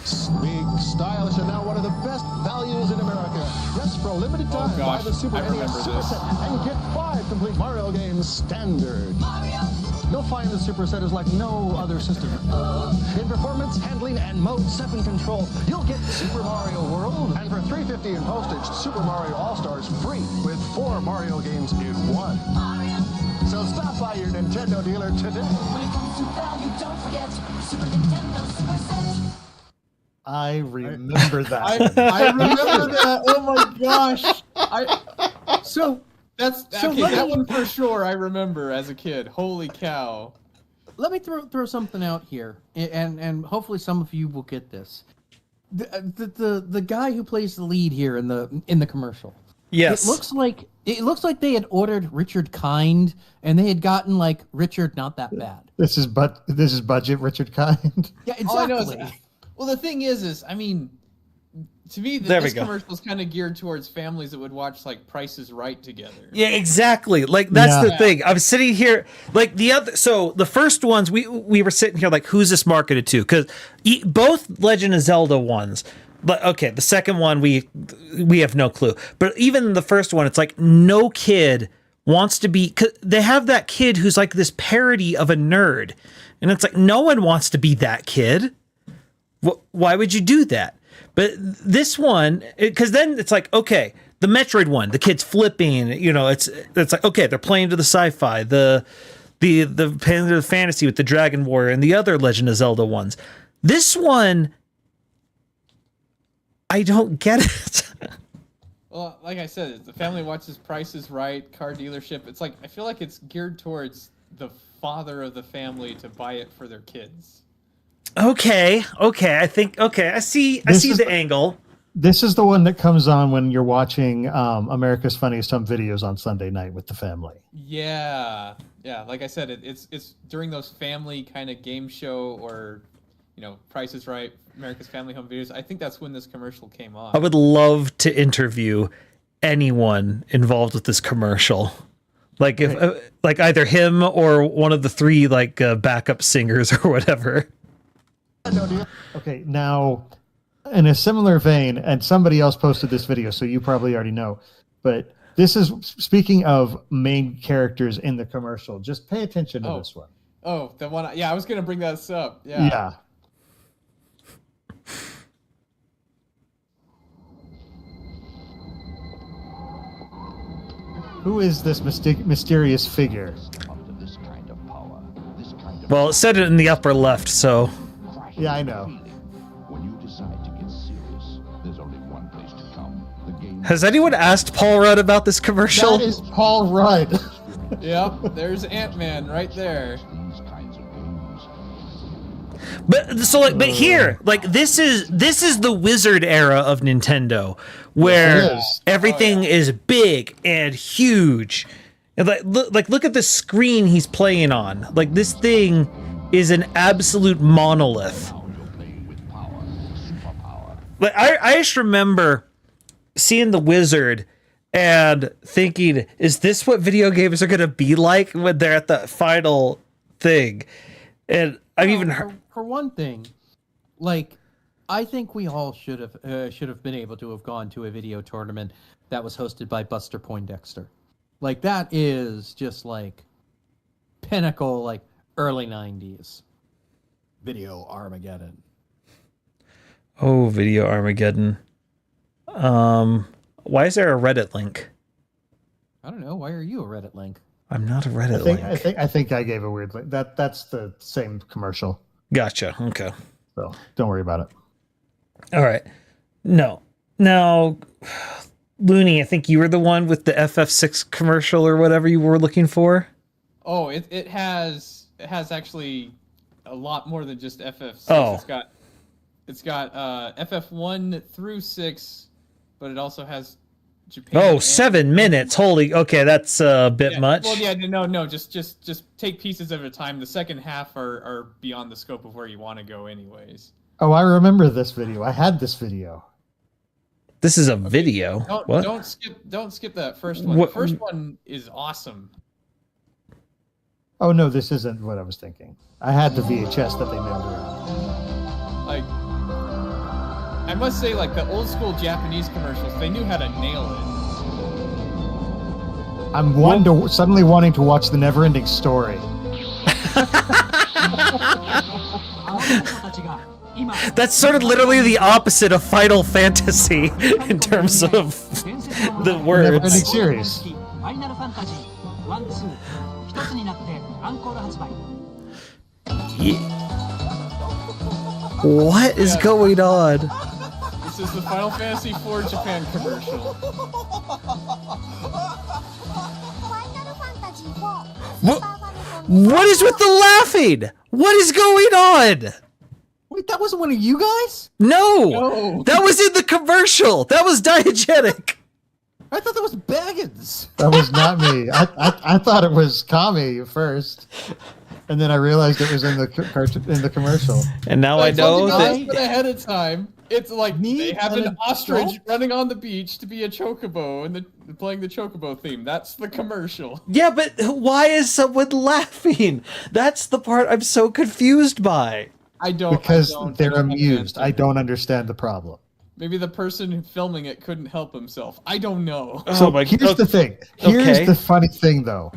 stylish, and now one of the best values in America. Yes, for a limited time, buy the Super NES Super Set and get 5 complete Mario games standard. You'll find the Super Set is like no other system. In performance, handling, and Mode 7 control, you'll get Super Mario World, and for $3.50 in postage, Super Mario All-Stars free with 4 Mario games in one. So stop by your Nintendo dealer today. When it comes to value, don't forget Super Nintendo Super Set. I remember that. I remember that. Oh my gosh. So that one for sure. I remember as a kid. Holy cow! Let me throw something out here, and hopefully some of you will get this. The guy who plays the lead here in the commercial. Yes. It looks like they had ordered Richard Kind, and they had gotten like Richard not that bad. This is budget Richard Kind. Yeah, exactly. All I know is, well, the thing is I mean, to me, this commercial is kind of geared towards families that would watch like Price is Right together. Yeah, exactly. Like that's the thing. I'm sitting here like the first ones we were sitting here like, who's this marketed to? Because both Legend of Zelda ones. But okay, the second one we have no clue. But even the first one, it's like no kid wants to be. 'Cause they have that kid who's like this parody of a nerd, and it's like no one wants to be that kid. Why would you do that? But this one, because then it's like, okay, the Metroid one, the kid's flipping. It's like, okay, they're playing to the sci-fi, the fantasy with the Dragon Warrior and the other Legend of Zelda ones. This one, I don't get it. Well, like I said, if the family watches Price is Right, car dealership. It's like I feel like it's geared towards the father of the family to buy it for their kids. Okay. I think I see the angle. This is the one that comes on when you're watching America's Funniest Home Videos on Sunday night with the family. Yeah. Like I said, it's during those family kind of game show or, Price is Right, America's Family Home Videos. I think that's when this commercial came on. I would love to interview anyone involved with this commercial. Like if like either him or one of the 3 like backup singers or whatever. Okay, now in a similar vein, and somebody else posted this video, so you probably already know, but this is speaking of main characters in the commercial. Just pay attention to this one. Oh, the one. Yeah, I was gonna bring that up. Yeah. Who is this mysterious figure? Well, it said it in the upper left, so. Yeah, I know. When you decide to get Has anyone asked Paul Rudd about this commercial? That is Paul Rudd. Yep, there's Ant-Man right there. But so like, but here, like this is the Wizard era of Nintendo, where everything is big and huge. And look at the screen he's playing on. Like this thing is an absolute monolith. Like I just remember seeing the Wizard and thinking, is this what video games are gonna be like when they're at the final thing? And I've even heard. For one thing, like, I think we all should have been able to have gone to a video tournament that was hosted by Buster Poindexter. Like, that is just like pinnacle, like early 90s video Armageddon. Oh, video Armageddon. Why is there a Reddit link? I don't know. Why are you a Reddit link? I'm not a Reddit link. I think I gave a weird link. That's the same commercial. Gotcha. Okay. So don't worry about it. All right. No. Now, Looney, I think you were the one with the FF6 commercial or whatever you were looking for. Oh, it has actually a lot more than just FF6. Oh. It's got FF1 through 6, but it also has Japan. Oh, 7 minutes. Holy. Okay, that's a bit much. Well, yeah, no. Just take pieces at a time. The second half are beyond the scope of where you want to go, anyways. Oh, I remember this video. I had this video. This is a video. What? Don't skip that first one. The first one is awesome. Oh no, this isn't what I was thinking. I had the VHS that they mailed around. Like, I must say, like, the old school Japanese commercials, they knew how to nail it. I'm suddenly wanting to watch the Never-Ending Story. That's sort of literally the opposite of Final Fantasy in terms of the words. Never-Ending Series. What is going on? This is the Final Fantasy IV Japan commercial. What is with the laughing? What is going on? Wait, that wasn't one of you guys? No. That was in the commercial. That was diegetic. I thought that was Baggins. That was not me. I thought it was Kami first, and then I realized it was in the commercial. And now I know that ahead of time. It's like they have an ostrich running on the beach to be a chocobo and playing the chocobo theme. That's the commercial. Yeah, but why is someone laughing? That's the part I'm so confused by. Because they're amused. I don't understand the problem. Maybe the person filming it couldn't help himself. I don't know. So here's the thing. Here's the funny thing, though.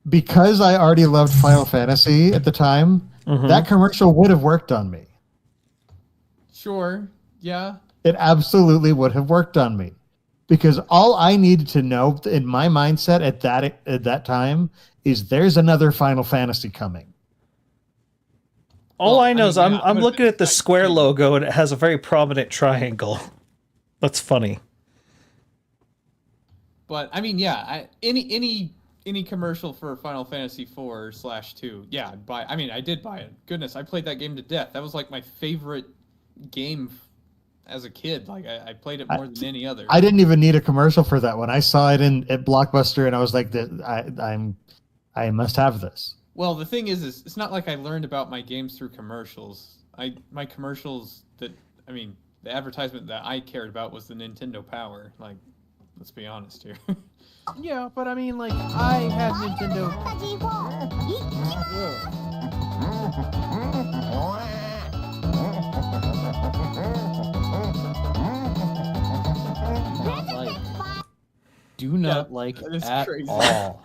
Because I already loved Final Fantasy at the time, that commercial would have worked on me. Sure. Yeah. It absolutely would have worked on me. Because all I needed to know in my mindset at that time is there's another Final Fantasy coming. All I know is I'm looking at the Square logo and it has a very prominent triangle. That's funny. But I mean, yeah, any commercial for Final Fantasy 4/2, yeah, I'd buy. I mean, I did buy it. Goodness, I played that game to death. That was like my favorite game as a kid. Like I played it more than any other. I didn't even need a commercial for that one. I saw it at Blockbuster and I was like, I must have this. Well, the thing is it's not like I learned about my games through commercials. My commercials the advertisement that I cared about was the Nintendo Power. Like, let's be honest here. Yeah, but I mean, like, I had Nintendo. Do not like at crazy. All.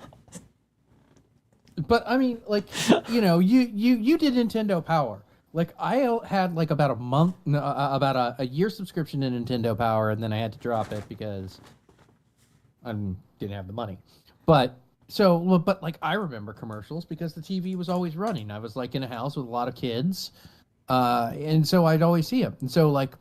But I mean, like, you know, you did Nintendo Power. Like, I had like about a year subscription to Nintendo Power, and then I had to drop it because I didn't have the money. But like, I remember commercials because the TV was always running. I was like in a house with a lot of kids, and so I'd always see them. And so like,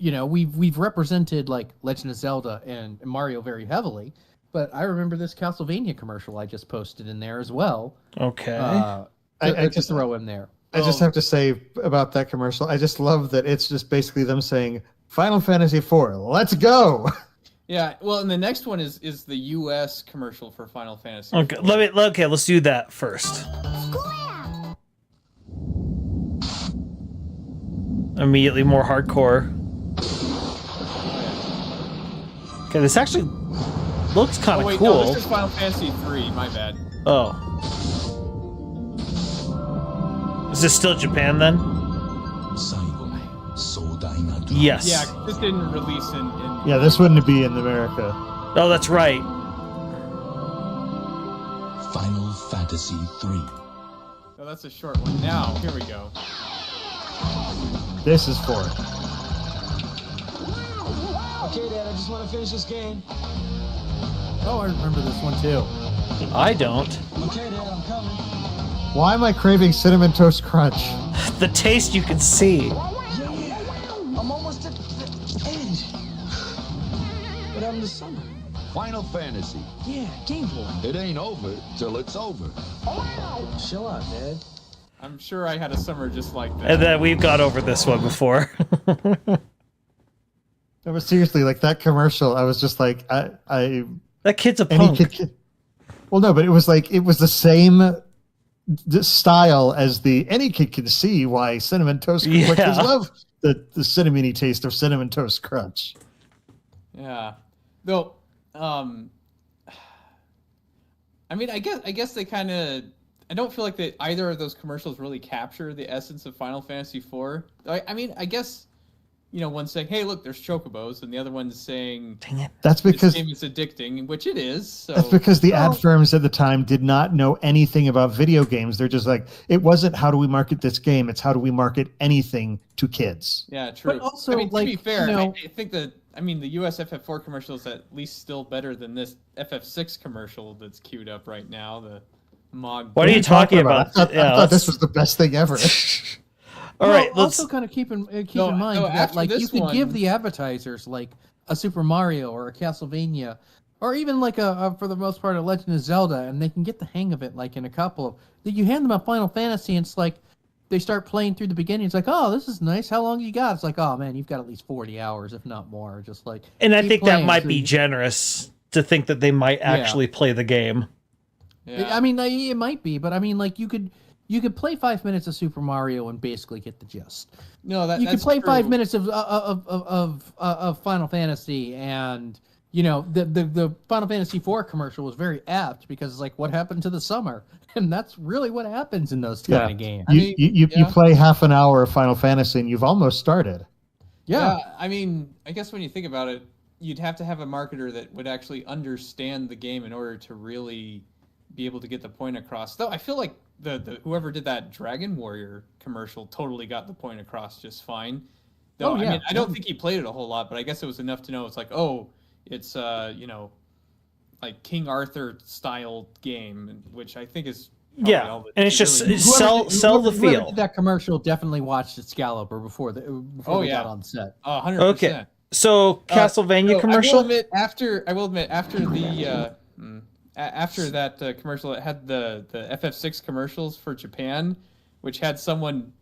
we've represented like Legend of Zelda and Mario very heavily, but I remember this Castlevania commercial I just posted in there as well. Okay. I just throw in there. I just have to say about that commercial, I just love that it's just basically them saying, Final Fantasy IV, let's go! Yeah, well, and the next one is the U.S. commercial for Final Fantasy. Okay, let's do that first. Immediately more hardcore. Okay, this actually looks kind of cool. No, this is Final Fantasy 3, my bad. Oh. Is this still Japan then? Yes. Yeah, this didn't release in Yeah, this wouldn't be in America. Oh, that's right. Final Fantasy 3. Oh, that's a short one. Now, here we go. This is for it. Okay, Dad, I just want to finish this game. Oh, I remember this one too. I don't. Okay, Dad, I'm coming. Why am I craving Cinnamon Toast Crunch? The taste you can see. I'm almost at the end. What happened to summer? Final Fantasy. Yeah, Game Boy. It ain't over till it's over. Chill out, Dad. I'm sure I had a summer just like that. And then we've got over this one before. No, but seriously, like that commercial, I was just like, I that kid's a any punk. kid. Well, no, but it was the same style as any kid can see why Cinnamon Toast Crunch. Like, kids love the cinnamony taste of Cinnamon Toast Crunch. Yeah, though. I mean, I guess they kind of. I don't feel like that either of those commercials really capture the essence of Final Fantasy IV. I mean, I guess. One's saying, "Hey, look, there's chocobos," and the other one's saying, "Dang it, that's because this game is addicting," which it is. So. That's because the ad firms at the time did not know anything about video games. They're just like, it wasn't how do we market this game; it's how do we market anything to kids. Yeah, true. But also, I mean, to be fair, I think that the US FF4 commercial is at least still better than this FF6 commercial that's queued up right now. The Mog. What are you talking about? I thought this was the best thing ever. All right, let's also kind of keep in mind that like you could give the advertisers like a Super Mario or a Castlevania, or even like a for the most part a Legend of Zelda, and they can get the hang of it like in a couple of. You hand them a Final Fantasy, and it's like they start playing through the beginning. It's like, oh, this is nice. How long you got? It's like, oh man, you've got at least 40 hours, if not more. Just like. And I think that might be generous to think that they might actually play the game. Yeah. I mean, it might be, but I mean, like you could play 5 minutes of Super Mario and basically get the gist. No, you could play true. 5 minutes of Final Fantasy, and the Final Fantasy IV commercial was very apt because it's like, what happened to the summer? And that's really what happens in those kind of games. You play half an hour of Final Fantasy and you've almost started. Yeah. I mean, I guess when you think about it, you'd have to have a marketer that would actually understand the game in order to really be able to get the point across. Though I feel like the whoever did that Dragon Warrior commercial totally got the point across just fine. Though, I mean, I don't think he played it a whole lot, but I guess it was enough to know it's like, oh, it's like King Arthur style game, which I think is and it's just really sell the feel. Whoever did that commercial definitely watched Excalibur before they got on set. 100%. Okay, so Castlevania commercial. I will admit after the after that commercial, it had the FF6 commercials for Japan, which had someone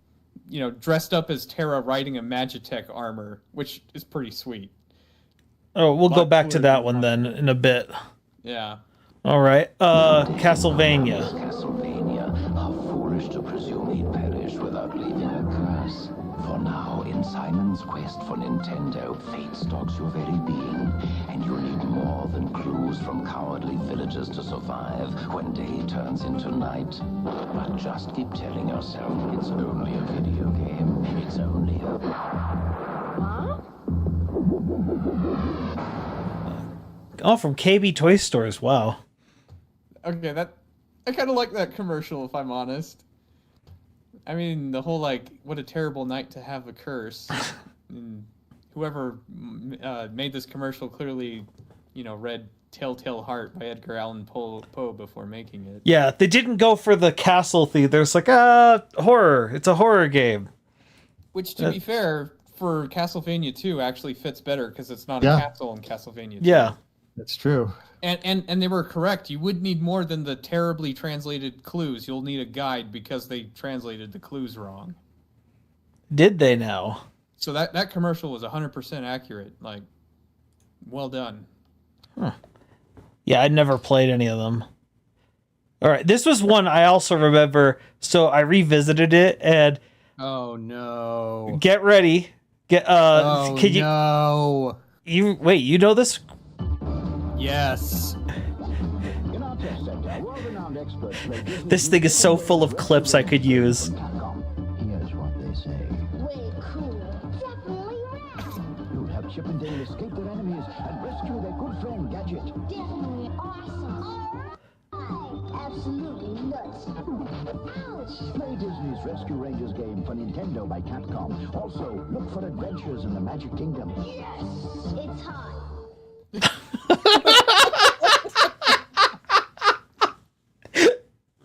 dressed up as Terra riding a Magitech armor, which is pretty sweet. Oh, we'll go back to that one then in a bit. Yeah. All right. Castlevania. Castlevania, how foolish to presume he'd perish without leaving a curse. For now, in Simon's quest for Nintendo, fate stalks your very being, and you'll need more than clues from cowardly villagers to survive when day turns into night. But just keep telling yourself it's only a video game. It's only a... Huh? Oh, from KB Toy Stores. Wow. Okay, I kind of like that commercial, if I'm honest. I mean, the whole like, what a terrible night to have a curse. And whoever made this commercial clearly, read Telltale Heart by Edgar Allan Poe before making it. Yeah, they didn't go for the castle theme. There's like horror. It's a horror game. Which, to be fair, for Castlevania 2 actually fits better because it's not Yeah. a castle in Castlevania 2. Yeah. That's true. And they were correct. You would need more than the terribly translated clues. You'll need a guide because they translated the clues wrong. Did they now? So that commercial was 100% accurate. Like, well done. Huh. Yeah, I'd never played any of them. All right, this was one I also remember. So I revisited it, and Oh no! get ready. Oh can you? no! You wait. You know this? Yes. In our test center, world-renowned experts play Disney This thing is so full of clips I could use. Here's what they say. Way cool. Definitely rad. You'll help Chip and Dale escape their enemies and rescue their good friend Gadget. Definitely awesome. Alright. Absolutely nuts. Ouch. Play Disney's Rescue Rangers game for Nintendo by Capcom. Also, look for adventures in the Magic Kingdom. Yes. It's hot.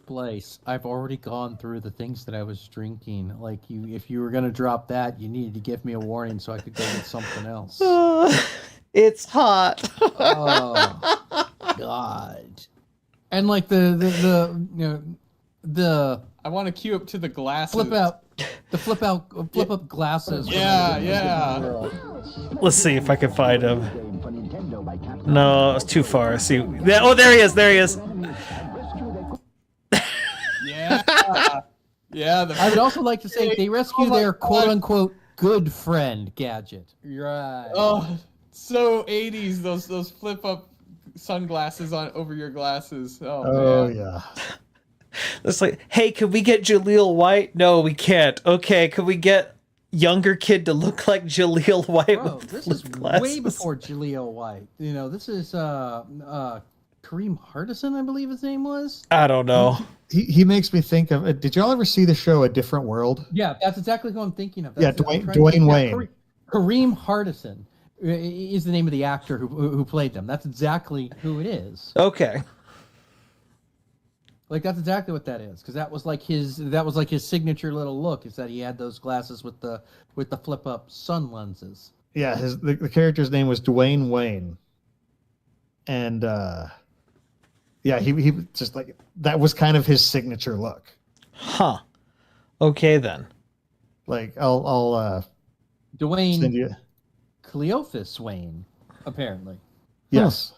Place. I've already gone through the things that I was drinking. Like if you were gonna drop that, you needed to give me a warning so I could go get something else. It's hot. Oh God. And like the I want to queue up to the glasses. flip up glasses. Yeah. Let's see if I can find him. No, it's too far. See. Oh, there he is. There he is. Yeah. Yeah. I would also like to say they rescue their quote unquote good friend Gadget. Right. Oh, so 80s. Those flip up sunglasses on over your glasses. Oh man. yeah. It's like, hey, can we get Jaleel White? No, we can't. Okay, can we get younger kid to look like Jaleel White? Bro, with this flip is glasses? way before Jaleel White. You know, this is Kareem Hardison, I believe his name was. I don't know. He makes me think of. Did y'all ever see the show A Different World? Yeah, that's exactly who I'm thinking of. Yeah, Dwayne Wayne. Kareem Hardison is the name of the actor who played them. That's exactly who it is. Okay. Like that's exactly what that is, because that was like his signature little look. Is that he had those glasses with the flip up sun lenses. Yeah, the character's name was Dwayne Wayne, and yeah, he just like that was kind of his signature look. Huh. Okay then. Like I'll send Dwayne you. Cleophas Wayne, apparently. Yes.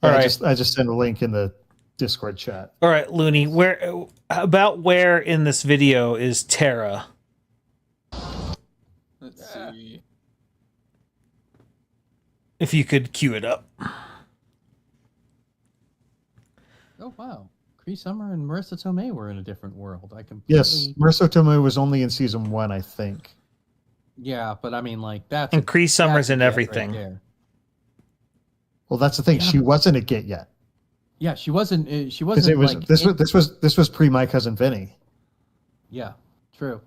All Yeah, right. I just sent a link in the Discord chat. All right, Looney. Where in this video is Tara? Let's see. If you could cue it up. Oh wow, Cree Summer and Marissa Tomei were in a different world. I completely. Yes, Marissa Tomei was only in season 1, I think. Yeah, but I mean, like that's. And Cree Summer's in that's everything. Right there. Well, that's the thing. Yeah. She wasn't a Git yet. Yeah, she wasn't. She Because wasn't. it was like, this was pre My Cousin Vinny. Yeah, true.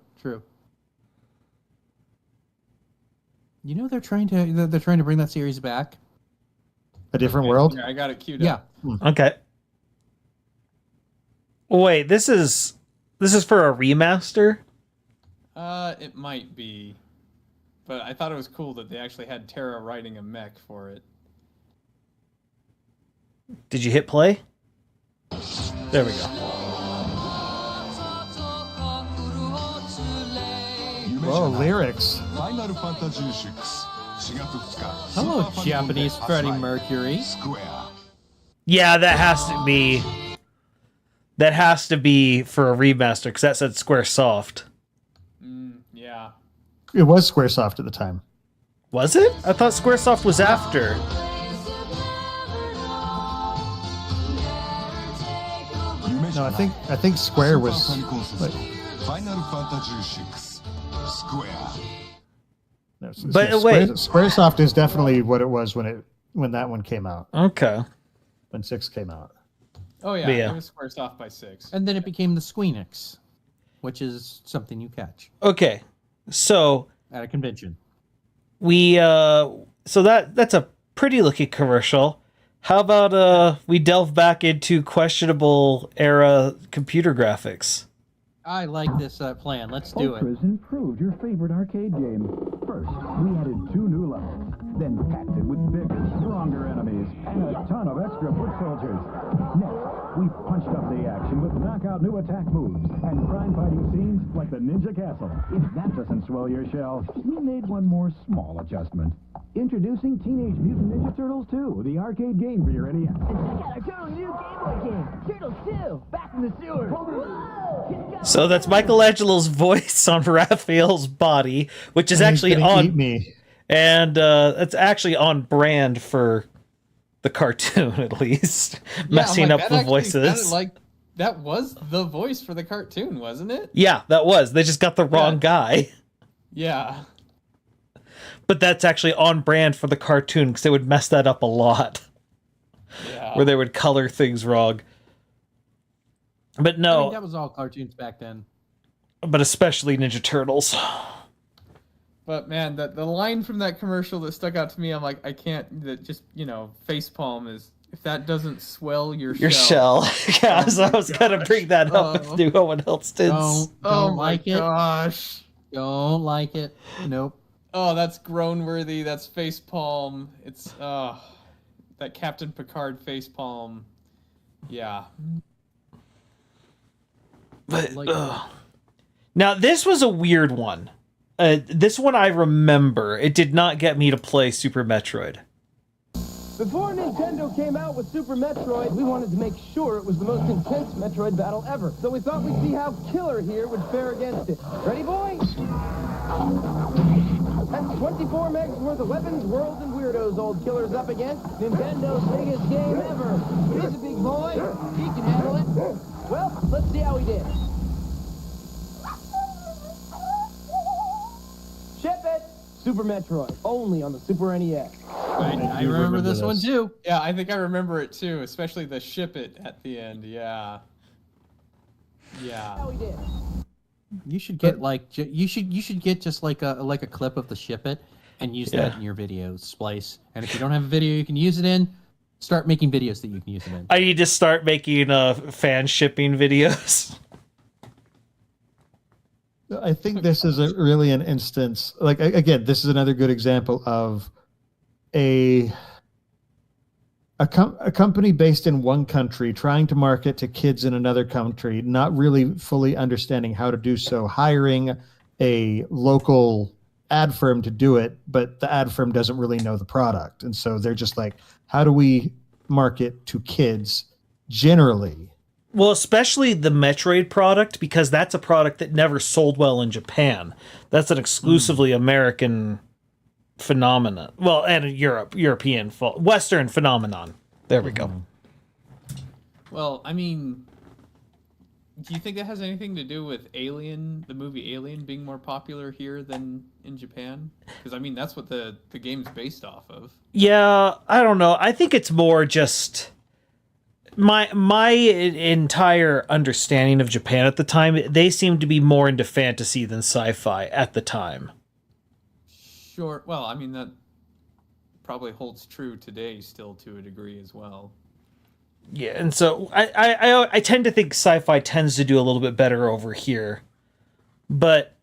You know they're trying to bring that series back. A Different World. Yeah, I got it queued Yeah. up. Okay. Wait, this is for a remaster? It might be, but I thought it was cool that they actually had Tara riding a mech for it. Did you hit play? There we go. Whoa, lyrics. Final Fantasy VI 4月2日 Hello, Japanese Freddie Mercury. Square Yeah, that has to be for a remaster because that said Squaresoft. Yeah. It was Squaresoft at the time. Was it? I thought Squaresoft was after. No, I think Square was. Final Fantasy VI Square. No, But wait. Squaresoft is definitely what it was when that one came out. Okay. When 6 came out. Oh yeah, But yeah. it was squared off by 6. And then it became the Squeenix, which is something you catch Okay. So at a convention. so that's a pretty looking commercial. How about we delve back into questionable era computer graphics? I like this plan. Let's do it. Ultra's improved your favorite arcade game. First, we added 2 new levels, then packed it with bigger, stronger enemies, and a ton of extra foot soldiers. Next, we punched up the action with knockout new attack moves and crime-fighting scenes like the Ninja Castle. If that doesn't swell your shelf, we made one more small adjustment. Introducing Teenage Mutant Ninja Turtles 2, the arcade game for your NES. Check out our totally new Game Boy game, Turtles 2, Back in the Sewer. Whoa! So that's Michelangelo's voice on Raphael's body, which is actually on Eat me. and it's actually on brand for the cartoon, at least. Messing up the voices. Like that was the voice for the cartoon, wasn't it? Yeah, that was. They just got the wrong guy. Yeah. But that's actually on brand for the cartoon, because they would mess that up a lot. Yeah. Where they would color things wrong. But no. I mean, that was all cartoons back then. But especially Ninja Turtles. But man, the line from that commercial that stuck out to me, I'm like, I can't. That just facepalm is, if that doesn't swell your shell. Yeah, so I was gonna bring that up if no one else did. Don't like it. Gosh. Don't like it. Nope. Oh, that's groan worthy. That's facepalm. It's that Captain Picard facepalm. Yeah. But now this was a weird one. This one I remember. It did not get me to play Super Metroid. Before Nintendo came out with Super Metroid, we wanted to make sure it was the most intense Metroid battle ever. So we thought we'd see how Killer here would fare against it. Ready, boys? That's 24 megs worth of weapons, worlds, and weirdos old Killer's up against. Nintendo's biggest game ever. He's a big boy. He can handle it. Well, let's see how he did. Ship it! Super Metroid, only on the Super NES. I remember this one too. Yeah, I think I remember it too, especially the ship it at the end. Yeah. Yeah. How he did. You should get you should get just like a clip of the ship it and use that in your video splice. And if you don't have a video you can use it in, start making videos that you can use it in. I need to start making fan shipping videos. I think this is really an instance, like, again, this is another good example of a company based in one country trying to market to kids in another country, not really fully understanding how to do so, hiring a local ad firm to do it, but the ad firm doesn't really know the product. And so they're just like, how do we market to kids generally? Well, especially the Metroid product, because that's a product that never sold well in Japan. That's an exclusively American phenomenon. Well, and a European, Western phenomenon. There we go. Well, I mean, do you think that has anything to do with Alien, the movie Alien, being more popular here than in Japan? Because, I mean, that's what the game's based off of. Yeah, I don't know. I think it's more just... My entire understanding of Japan at the time, they seemed to be more into fantasy than sci-fi at the time. Sure. Well, I mean, that probably holds true today still to a degree as well. Yeah, and so I tend to think sci-fi tends to do a little bit better over here. But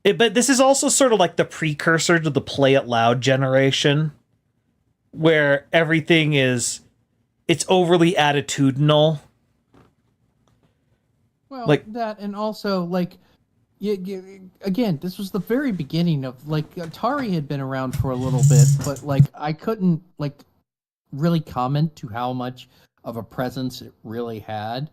this is also sort of like the precursor to the play it loud generation, where everything is... It's overly attitudinal. Well, like that, and also like, again, this was the very beginning of like Atari had been around for a little bit, but like I couldn't like really comment to how much of a presence it really had.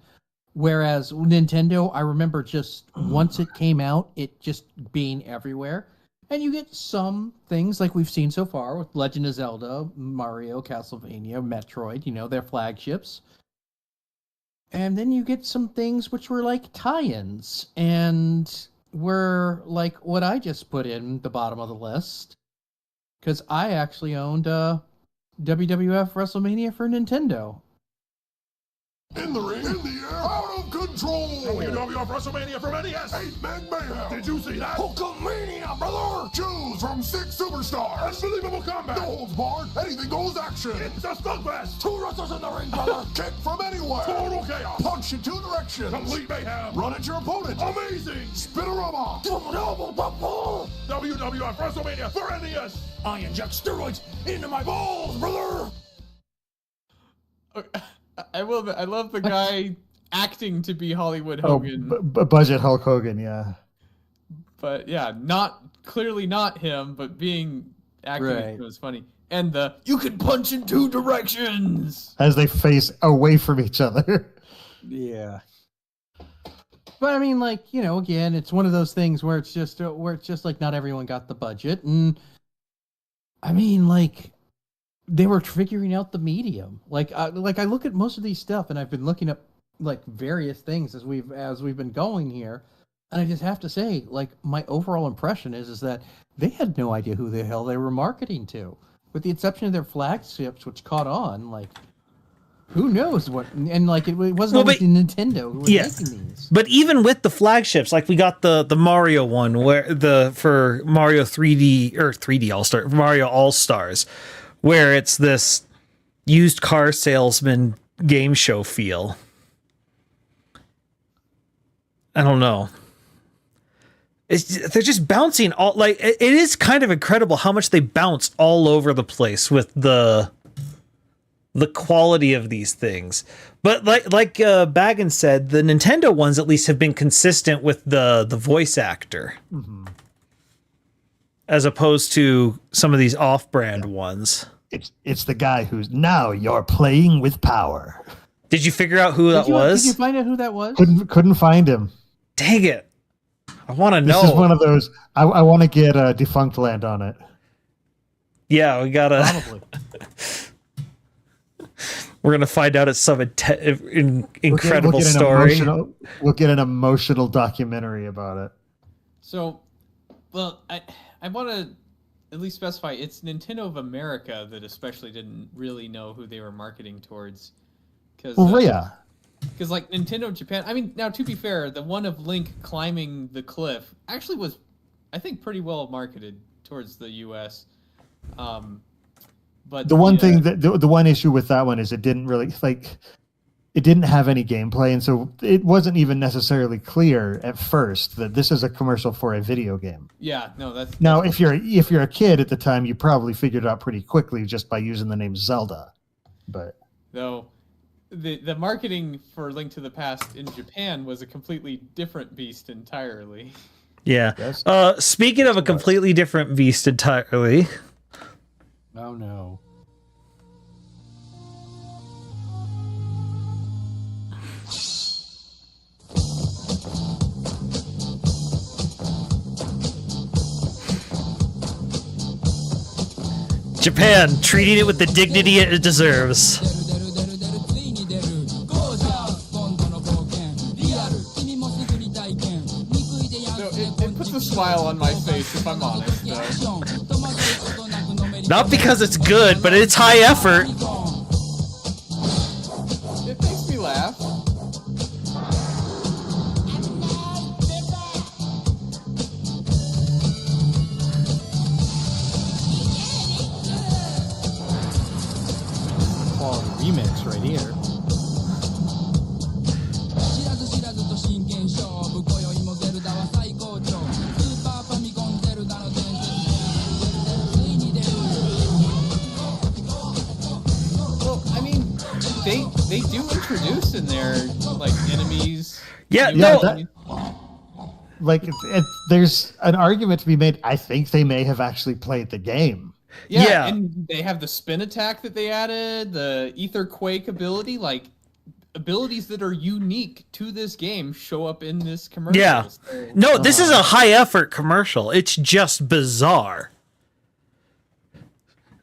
Whereas Nintendo, I remember just once it came out, it just being everywhere. And you get some things like we've seen so far with Legend of Zelda, Mario, Castlevania, Metroid, their flagships. And then you get some things which were like tie-ins and were like what I just put in the bottom of the list. Because I actually owned WWF WrestleMania for Nintendo. In the ring, in the air, out of control. WWF WrestleMania from NES. 8-Man Mayhem. Did you see that? Hulkamania, brother. Choose from 6 superstars. Unbelievable combat. No holds barred. Anything goes action. It's a slugfest. 2 wrestlers in the ring, brother. Kick from anywhere. Total chaos. Punch in 2 directions. Complete mayhem. Run at your opponent. Amazing. Spinorama. WWF WrestleMania for NES. I inject steroids into my balls, brother. I love the guy acting to be Hollywood Hogan. Budget Hulk Hogan, yeah. But yeah, clearly not him, but being acting was funny. And you can punch in 2 directions as they face away from each other. Yeah. But I mean, like, you know, again, it's one of those things where it's just like not everyone got the budget, and I mean, like, they were figuring out the medium. Like I look at most of these stuff, and I've been looking up like various things as we've been going here, and I just have to say, like, my overall impression is that they had no idea who the hell they were marketing to, with the exception of their flagships, which caught on. Like, who knows what? And like, it wasn't always Nintendo who was making these. But even with the flagships, like we got the Mario one for Mario 3D or 3D All-Star, Mario All-Stars, where it's this used car salesman game show feel. I don't know. They're just bouncing all, like, it is kind of incredible how much they bounce all over the place with the quality of these things. But like Baggins said, the Nintendo ones at least have been consistent with the voice actor. Mm-hmm. As opposed to some of these off-brand ones. It's the guy who's now you're playing with power. Did you figure out who that was? Did you find out who that was? Couldn't find him. Dang it. I want to know. This is one of those, I want to get Defunct Land on it. Yeah, we gotta. Probably. We're going to find out it's some incredible we'll story. We'll get an emotional documentary about it. So, well, I want to at least specify it's Nintendo of America that especially didn't really know who they were marketing towards. Because like Nintendo Japan, I mean, now to be fair, the one of Link climbing the cliff actually was, I think, pretty well marketed towards the U.S. But the one thing the one issue with that one is it didn't really it didn't have any gameplay, and so it wasn't even necessarily clear at first that this is a commercial for a video game. Yeah, no, that's now if you're a kid at the time, you probably figured it out pretty quickly just by using the name Zelda. But no, the marketing for Link to the Past in Japan was a completely different beast entirely. Yeah. Speaking of a completely different beast entirely. Oh no. Japan, treating it with the dignity it deserves. It puts a smile on my face, if I'm honest, though. Not because it's good, but it's high effort. It makes me laugh. Quality remix right here. They do introduce in there like enemies. Yeah, there's an argument to be made. I think they may have actually played the game. Yeah, and they have the spin attack that they added, the ether quake ability, like abilities that are unique to this game show up in this commercial. Yeah. No, this is a high effort commercial. It's just bizarre.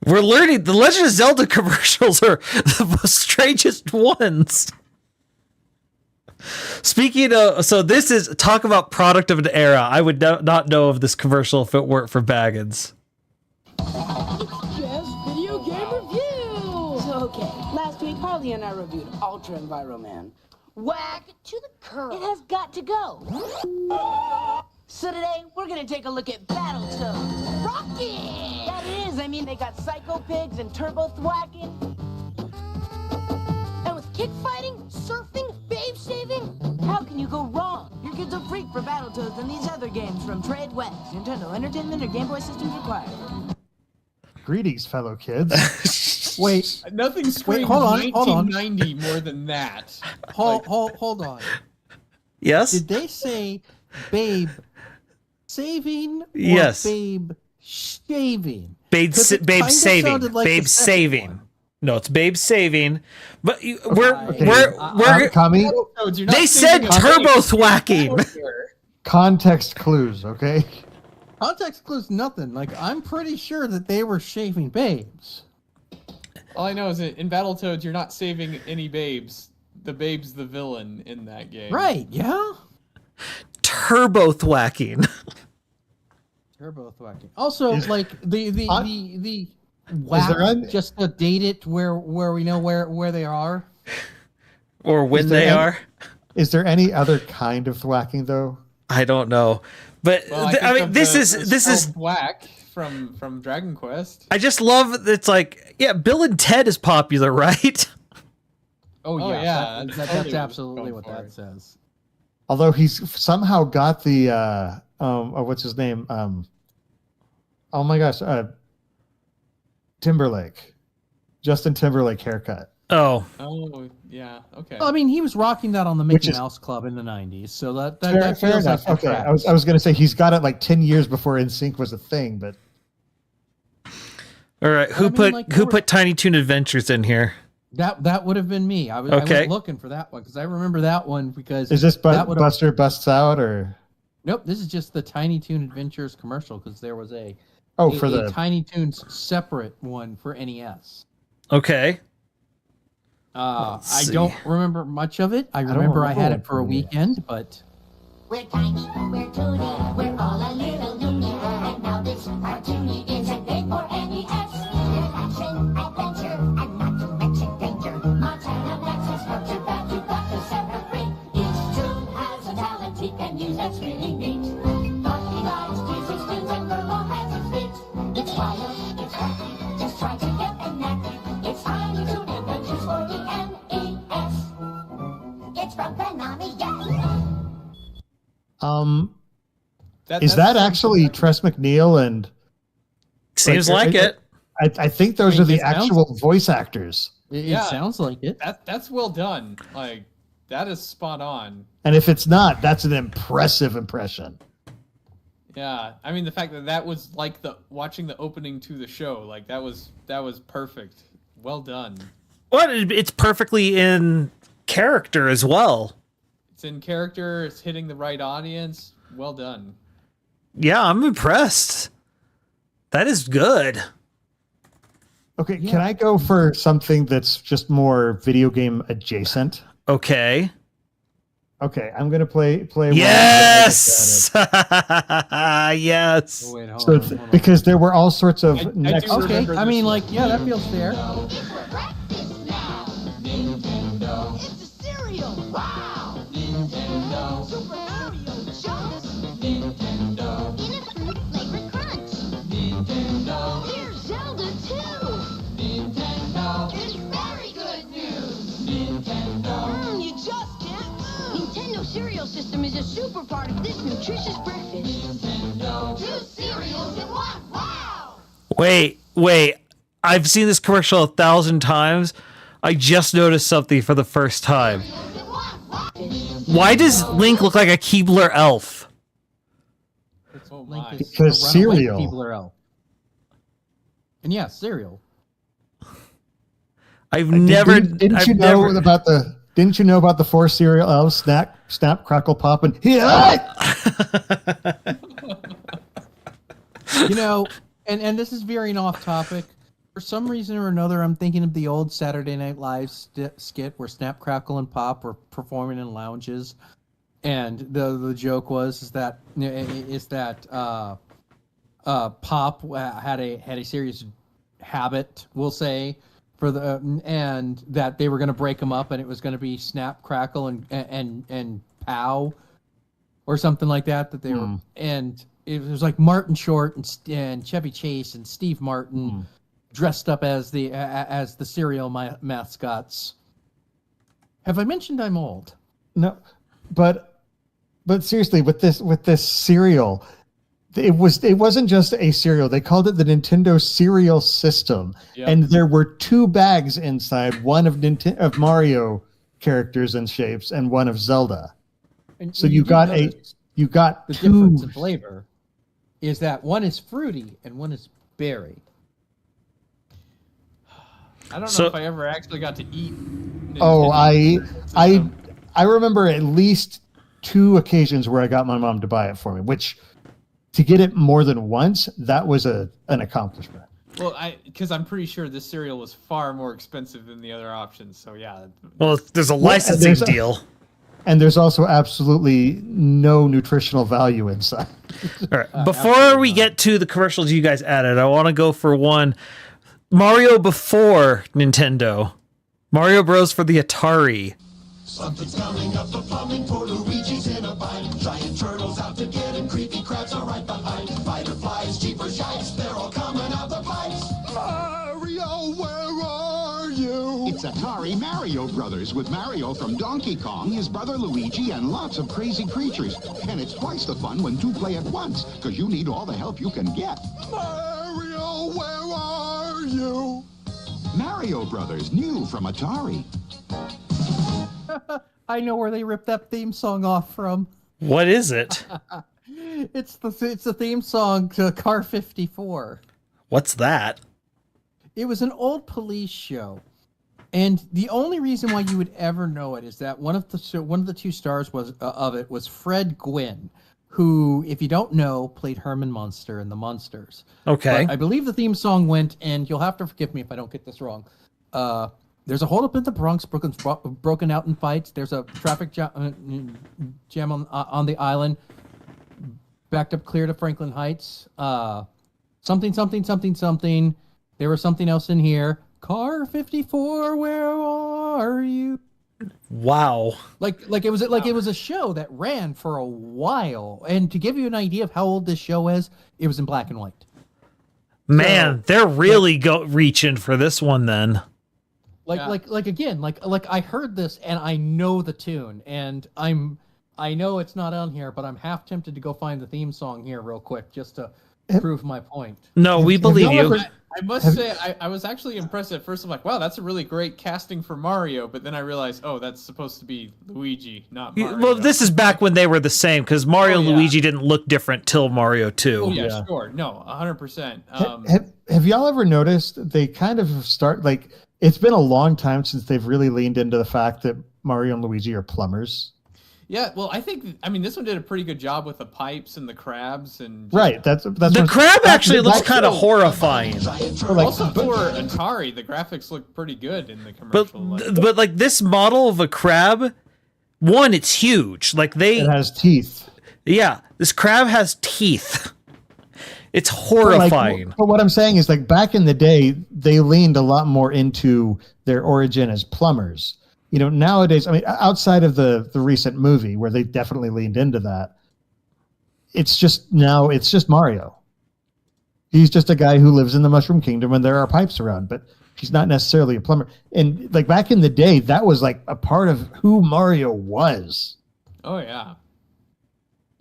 We're learning the Legend of Zelda commercials are the strangest ones. Speaking of, so this is talk about product of an era. I would not know of this commercial if it weren't for Baggins. Just video game reviews. Okay, last week Harley and I reviewed Ultra Enviroman. Whack to the curb. It has got to go. So today, we're gonna take a look at Battletoads. Rocket! That it is. I mean, they got Psycho Pigs and Turbo Thwacking. And with kick fighting, surfing, babe saving, how can you go wrong? Your kid's a freak for Battletoads and these other games from Trade West. Nintendo Entertainment or Game Boy systems required. Greetings, fellow kids. Wait, Nothing screams hold on. 1990 more than that. Hold on. Yes? Did they say babe saving or Yes. babe shaving? Babe, 'Cause it babe kinda saving. sounded like Babe the second saving. one. No, it's babe saving. But Kami, Battletoads, you're not they saving said a turbo babe. thwacking. context clues, okay? Context clues nothing. Like, I'm pretty sure that they were shaving babes. All I know is that in Battletoads, you're not saving any babes. The babe's the villain in that game. Right, yeah? Turbo thwacking. Turbo thwacking. Also, like, the Is there whack, any- just to date it where we know where they are. Or when there they any- are. Is there any other kind of thwacking though? I don't know. But Well, I mean, this is Whack from Dragon Quest. I just love it's like, yeah, Bill and Ted is popular, right? Oh, Oh, yeah. yeah, That's totally absolutely going what for that it. says. Although he's somehow got the what's his name? Oh my gosh, Timberlake. Justin Timberlake haircut. Oh. Oh, yeah. Okay. Well, I mean, he was rocking that on the Which Mickey is- Mouse Club in the 90s, so that Fair feels enough. like Okay, that I was going to say he's got it like 10 years before NSYNC was a thing, but All right, who I mean, put like, who put Tiny Toon Adventures in here? That would have been me. I was looking for that one because I remember that one because is this that would've- Buster Busts Out or? Nope, this is just the Tiny Toon Adventures commercial because there was a For the Tiny Toons separate one for NES. Okay. I see. don't remember much of it. I don't remember I remember had one it for a from NES. weekend, but We're tiny, we're toony, we're all a little loony, and now this cartoony is a game for NES. There's action, adventure, and not to mention danger. Montana Max is not too bad, you've got to set her free. Each toon has a talent he can use that's really neat. Bucky rides, teases spins, and Burlo has his feet. It's wild, it's wacky, just try to get a knack. It's Tiny Toon Adventures for the NES. It's from Konami, yes. Is that actually Tress McNeil and? Seems like it. I think those I are mean, the it sounds- actual voice actors. it sounds like it. That's well done. Like that is spot on. And if it's not, that's an impressive impression. Yeah, I mean the fact that was like watching the opening to the show, like that was perfect. Well done. What? It's perfectly in character as well. It's in character. It's hitting the right audience. Well done. Yeah, I'm impressed. That is good. Okay, can I go for something that's just more video game adjacent? Okay. Okay, I'm gonna play. Yes. Yes. Oh, wait, hold So on, it's, hold on. because there were all sorts of I do next. Okay, remember I mean, this like, one. yeah, that feels fair. It's a cereal! Wow! Nintendo! Super Mario Jumps! Nintendo! In a fruit flavored crunch! Nintendo! Here's Zelda too! Nintendo! It's very good news! Nintendo! You just can't lose! Nintendo cereal system is a super part of this nutritious breakfast. Nintendo! 2 cereals in one! Wow! Wait. I've seen this commercial 1,000 times. I just noticed something for the first time. Why does Link look like a Keebler elf? Oh Link my. is Because a runaway cereal. Keebler elf. And yeah, cereal. I've never. Didn't I've you know never- about the? Didn't you know about the 4 cereal elves? Snap, crackle, pop, and yeah. You know, and this is veering off topic. For some reason or another, I'm thinking of the old Saturday Night Live skit where Snap, Crackle, and Pop were performing in lounges, and the joke was that Pop had a serious habit, we'll say, for the and that they were going to break them up, and it was going to be Snap, Crackle, and Pow, or something like that. That they were, and it was like Martin Short and Chevy Chase and Steve Martin dressed up as the cereal mascots. Have I mentioned I'm old? No, but seriously, with this cereal, it wasn't just a cereal. They called it the Nintendo Cereal System, and there were 2 bags inside, one of Mario characters and shapes, and one of Zelda. And so you got the 2 difference in flavor is that one is fruity and one is berry. I don't know if I ever actually got to eat. I remember at least 2 occasions where I got my mom to buy it for me, which to get it more than once, that was an accomplishment. Well, because I'm pretty sure this cereal was far more expensive than the other options. So yeah. Well, there's a licensing deal. And there's also absolutely no nutritional value inside. All right. Before we get to the commercials you guys added, I want to go for one. Mario before Nintendo. Mario Bros. For the Atari. Something's coming up the plumbing for Luigi's in a bind. Giant turtles out to get him, creepy crabs are right behind. Fighter flies, cheaper shites, they're all coming out the pipes. Mario, where are you? It's Atari Mario Brothers with Mario from Donkey Kong, his brother Luigi, and lots of crazy creatures. And it's twice the fun when 2 play at once, because you need all the help you can get. Mario, where are you? Mario Brothers, new from Atari. I know where they ripped that theme song off from. What is it? It's the theme song to Car 54. What's that? It was an old police show, and the only reason why you would ever know it is that one of the 2 stars was Fred Gwynn, who, if you don't know, played Herman Munster in The Munsters. Okay. But I believe the theme song went, and you'll have to forgive me if I don't get this wrong. There's a holdup in the Bronx, broken out in fights. There's a traffic jam on the island, backed up clear to Franklin Heights. Something. There was something else in here. Car 54, where are you? Wow. Like it was a show that ran for a while. And to give you an idea of how old this show is, it was in black and white. Man, they're really reaching for this one then. Like I heard this and I know the tune, and I know it's not on here, but I'm half tempted to go find the theme song here real quick just to prove my point. No, we believe you. I must say, I was actually impressed at first. I'm like, wow, that's a really great casting for Mario. But then I realized, oh, that's supposed to be Luigi, not Mario. Well, this is back when they were the same, because Mario and Luigi didn't look different till Mario 2. Oh, yeah, sure. No, 100%. Have y'all ever noticed they kind of start, like, it's been a long time since they've really leaned into the fact that Mario and Luigi are plumbers. Yeah, well, I mean, this one did a pretty good job with the pipes and the crabs and right. That's the crab actually looks kind of horrifying. Also, for Atari, the graphics look pretty good in the commercial. But like this model of a crab, one, it's huge. Like it has teeth. Yeah, this crab has teeth. It's horrifying. But what I'm saying is, like, back in the day, they leaned a lot more into their origin as plumbers. You know, nowadays, I mean, outside of the recent movie where they definitely leaned into that, it's just Mario. He's just a guy who lives in the Mushroom Kingdom and there are pipes around, but he's not necessarily a plumber. And like back in the day, that was like a part of who Mario was. Oh yeah.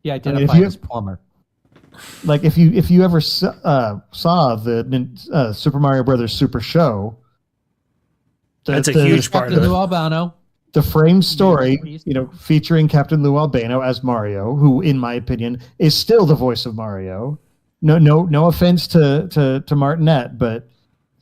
Yeah, identified as plumber. Like if you ever saw the Super Mario Brothers Super Show, that's a huge part of it. Lou Albano. The frame story, you know, featuring Captain Lou Albano as Mario, who, in my opinion, is still the voice of Mario. No offense to Martinet, but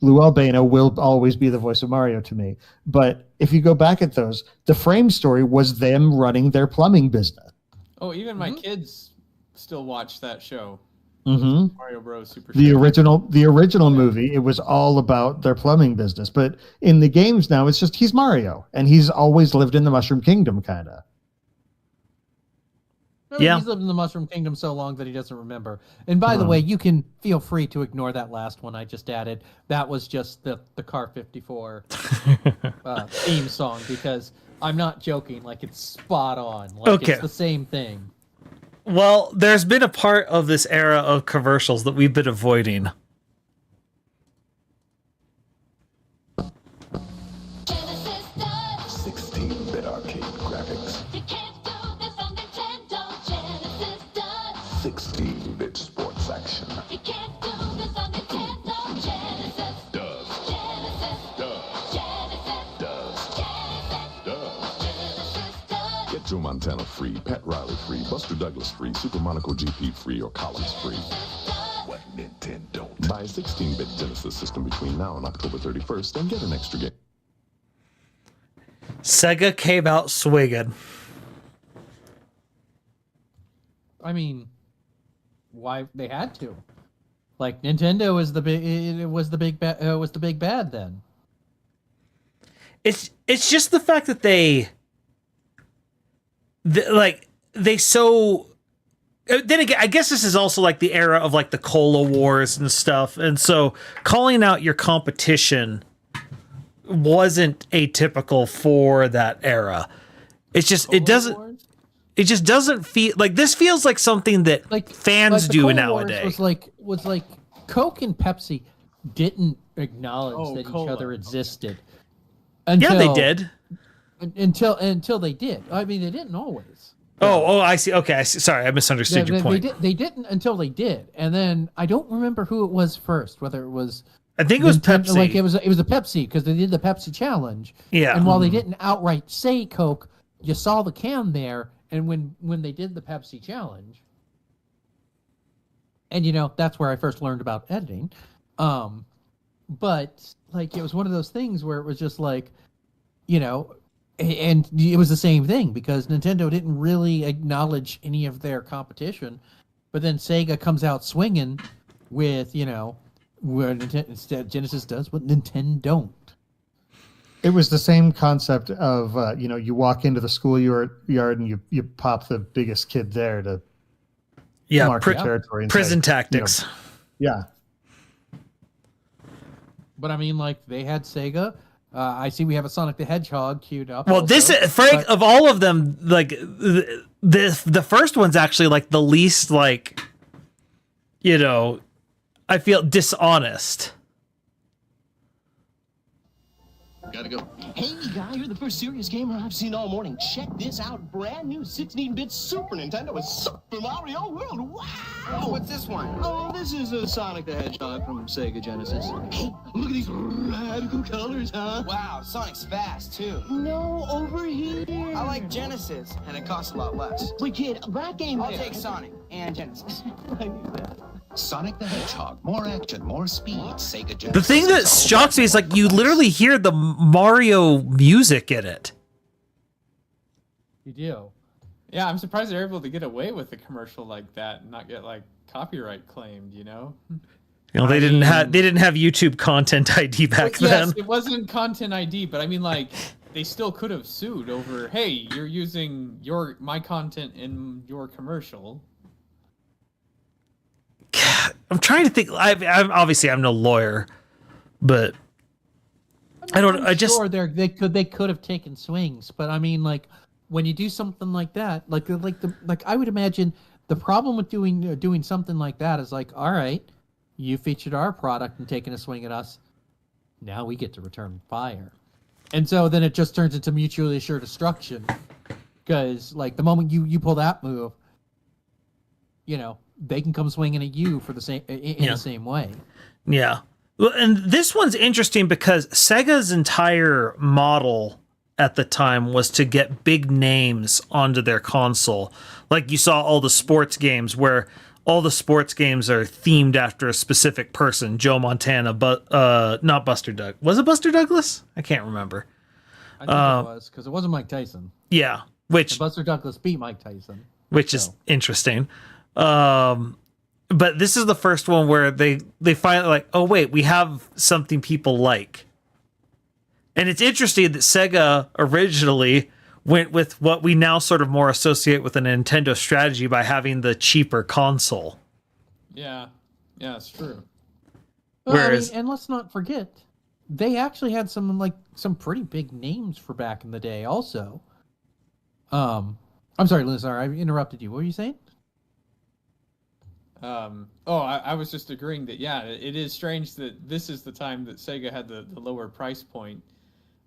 Lou Albano will always be the voice of Mario to me. But if you go back at those, the frame story was them running their plumbing business. Oh, even my kids still watch that show. Mm-hmm. Mario Bros. Super the Show. original movie, it was all about their plumbing business. But in the games now, it's just he's Mario, and he's always lived in the Mushroom Kingdom, kind of. I mean, he's lived in the Mushroom Kingdom so long that he doesn't remember. And by the Uh-huh. way, you can feel free to ignore that last one I just added. That was just the Car 54 theme song, because I'm not joking. Like, it's spot on. Like, Okay. it's the same thing. Well, there's been a part of this era of commercials that we've been avoiding. Genesis does. 16-bit arcade graphics. You can't do this on Nintendo. Genesis does. 16-bit sports action. You can't do this on Nintendo. Genesis Does. Genesis Does. Genesis Does. Genesis Does. Genesis does. Get Joe Montana free, Pat Riley free, Buster Douglas free, Super Monaco GP free, or Collins free. What Nintendo don't? Buy a 16-bit Genesis system between now and October 31st and get an extra game. Sega came out swinging. I mean, why they had to? Like, Nintendo was the big, it was the big bad then. It's just the fact that they so. Then again, I guess this is also like the era of like the cola wars and stuff, and so calling out your competition wasn't atypical for that era. It's just it just doesn't feel like this feels like something that fans the do Cola nowadays. Wars was like Coke and Pepsi didn't acknowledge Oh, that Cola. each other existed. Yeah, they did. Until they did. I mean, they didn't always. Oh, I see. Okay, I see. Sorry, I misunderstood your point. They didn't until they did, and then I don't remember who it was first. Whether it was, I think it was Pepsi. Like it was the Pepsi, because they did the Pepsi challenge. Yeah. And while they didn't outright say Coke, you saw the can there, and when they did the Pepsi challenge, and that's where I first learned about editing. But like it was one of those things where it was just like, and it was the same thing because Nintendo didn't really acknowledge any of their competition, but then Sega comes out swinging with where instead Genesis does what Nintendo don't. It was the same concept of you walk into the schoolyard and you pop the biggest kid there to mark your territory. And prison say, tactics. Yeah. But I mean, like they had Sega. I see we have a Sonic the Hedgehog queued up. Well, also, this Frank, of all of them, like the first one's actually like the least like, I feel dishonest. Gotta go. Hey, guy, you're the first serious gamer I've seen all morning. Check this out. Brand new 16-bit Super Nintendo with Super Mario World. Wow! Oh, what's this one? Oh, this is a Sonic the Hedgehog from Sega Genesis. Hey, look at these radical colors, huh? Wow, Sonic's fast, too. No, over here. I like Genesis, and it costs a lot less. But kid, that game I'll take Sonic and Genesis. I knew that. Sonic the Hedgehog. More action, more speed. Sega Genesis. The thing that shocks me is like you literally hear the Mario music in it. You do. Yeah, I'm surprised they're able to get away with a commercial like that and not get like copyright claimed. They didn't have YouTube content ID back then. Yes, it wasn't content ID, but I mean, like, they still could have sued over, hey, you're using my content in your commercial. I'm trying to think. I'm obviously I'm no lawyer, but I don't. I just sure they could have taken swings, but I mean, like when you do something like that, like I would imagine the problem with doing something like that is like, all right, you featured our product and taking a swing at us, now we get to return fire, and so then it just turns into mutually assured destruction, because like the moment you pull that move, they can come swinging at you for the same in the same way. Yeah. Well, and this one's interesting because Sega's entire model at the time was to get big names onto their console. Like you saw all the sports games where all the sports games are themed after a specific person. Joe Montana, but not Buster Doug. Was it Buster Douglas? I can't remember. I think it was, because it wasn't Mike Tyson. Yeah, which And Buster Douglas beat Mike Tyson. which is interesting. But this is the first one where they finally like, oh wait, we have something people like. And it's interesting that Sega originally went with what we now sort of more associate with a Nintendo strategy by having the cheaper console. Yeah, it's true. Well, Whereas, and let's not forget, they actually had some pretty big names for back in the day. Also, I'm sorry, Liz. Sorry, I interrupted you. What were you saying? I was just agreeing that it is strange that this is the time that Sega had the lower price point.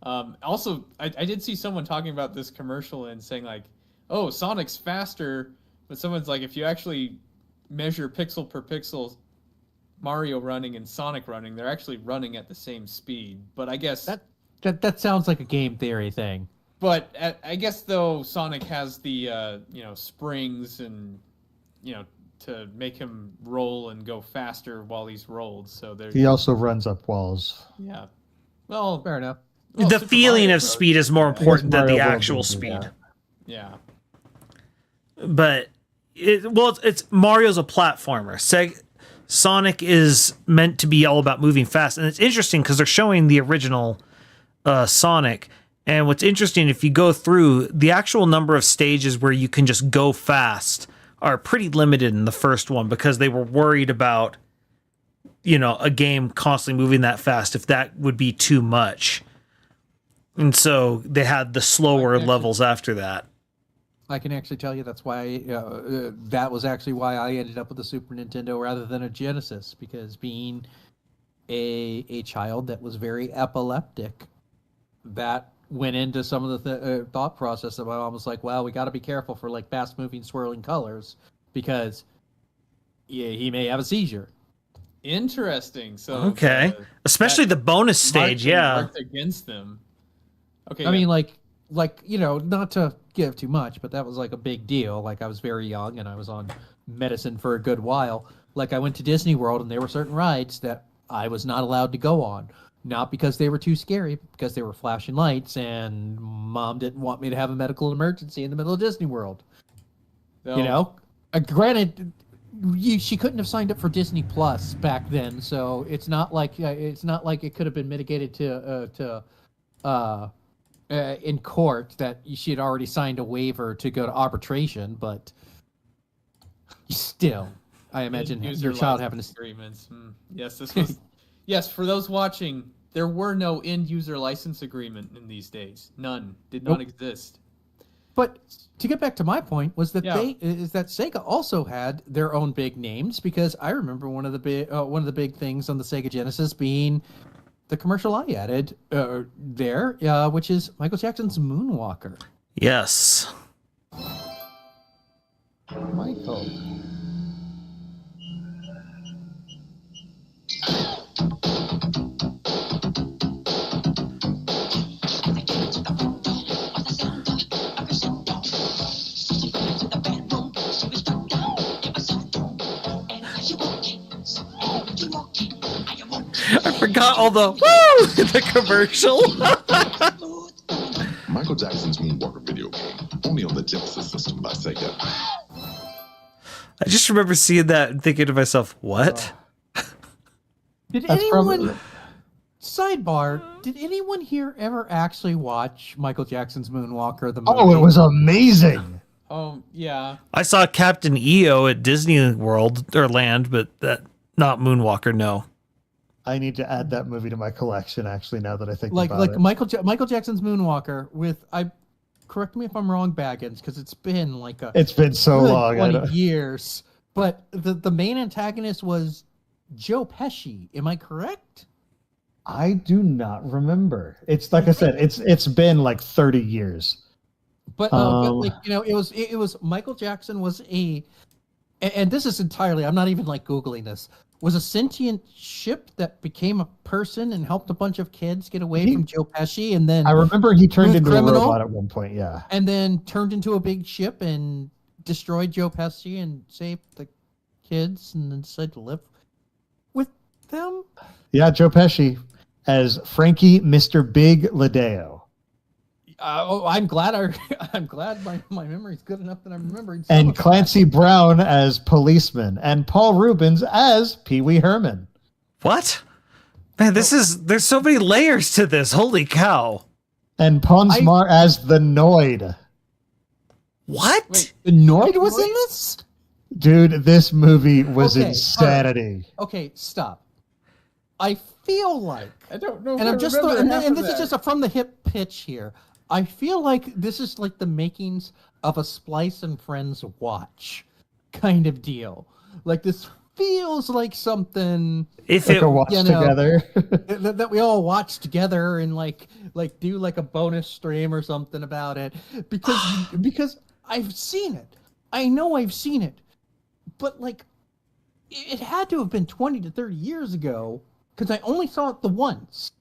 Also, I did see someone talking about this commercial and saying like, "Oh, Sonic's faster," but someone's like, if you actually measure pixel per pixel, Mario running and Sonic running, they're actually running at the same speed. But I guess that sounds like a game theory thing. But I guess though Sonic has the springs and to make him roll and go faster while he's rolled. So he also runs up walls. Yeah. Well, fair enough. the Super feeling Mario of Bros. speed is more important than the Mario Bros. actual speed. Yeah. But it's Mario's a platformer. Sonic is meant to be all about moving fast, and it's interesting because they're showing the original Sonic. And what's interesting, if you go through, the actual number of stages where you can just go fast are pretty limited in the first one because they were worried about, a game constantly moving that fast, if that would be too much. And so they had the slower levels after that. I can actually tell you that's why that was actually why I ended up with a Super Nintendo rather than a Genesis, because being a child that was very epileptic, that went into some of the thought process of my mom was like, well, we got to be careful for like fast moving swirling colors because he may have a seizure. Interesting. So okay, especially the bonus stage, marked against them. Okay, I mean, like not to give too much, but that was like a big deal. Like I was very young and I was on medicine for a good while. Like I went to Disney World and there were certain rides that I was not allowed to go on. Not because they were too scary, but because they were flashing lights and mom didn't want me to have a medical emergency in the middle of Disney World. No. Granted, she couldn't have signed up for Disney Plus back then, so it's not like it could have been mitigated to in court that she had already signed a waiver to go to arbitration, but still, I imagine your child having to agreements. Yes, this was. Yes, for those watching, there were no end-user license agreement in these days. None. Did not exist. But to get back to my point was that that Sega also had their own big names, because I remember one of the big things on the Sega Genesis being the commercial I added there, which is Michael Jackson's Moonwalker. Yes. Michael. I forgot all the the commercial. Michael Jackson's Moonwalker video game, only on the Genesis system by Sega. I just remember seeing that and thinking to myself, what? Did anyone... Sidebar, did anyone here ever actually watch Michael Jackson's Moonwalker, the movie? Oh, it was amazing. Oh, yeah. I saw Captain EO at Disney World or Land, but not Moonwalker, no. I need to add that movie to my collection, actually, now that I think about it. Michael Jackson's Moonwalker with, correct me if I'm wrong, Baggins, because it's been like it's been so long, 20 years. But the main antagonist was Joe Pesci. Am I correct? I do not remember. It's like I said, it's been like 30 years. But like, it was Michael Jackson was and this is entirely, I'm not even like Googling this, was a sentient ship that became a person and helped a bunch of kids get away from Joe Pesci, and then I remember he turned into criminal, a robot at one point, yeah. And then turned into a big ship and destroyed Joe Pesci and saved the kids and then decided to live with them. Yeah, Joe Pesci as Frankie Mr. Big Ladeo. I'm glad my memory's good enough that I'm remembering. And Clancy Brown as policeman, and Paul Rubens as Pee Wee Herman. What? Man, there's so many layers to this. Holy cow. And Ponsmar as the Noid. What? Wait, the Noid was in this? Dude, this movie was Okay, insanity. Okay, stop. I feel like I don't know. and I'm just and this is just a from the hip pitch here. I feel like this is like the makings of a Splice and Friends watch kind of deal. Like this feels like something if like it a watch together that we all watch together and like do like a bonus stream or something about it because I've seen it. I know I've seen it, but like it had to have been 20 to 30 years ago because I only saw it the once.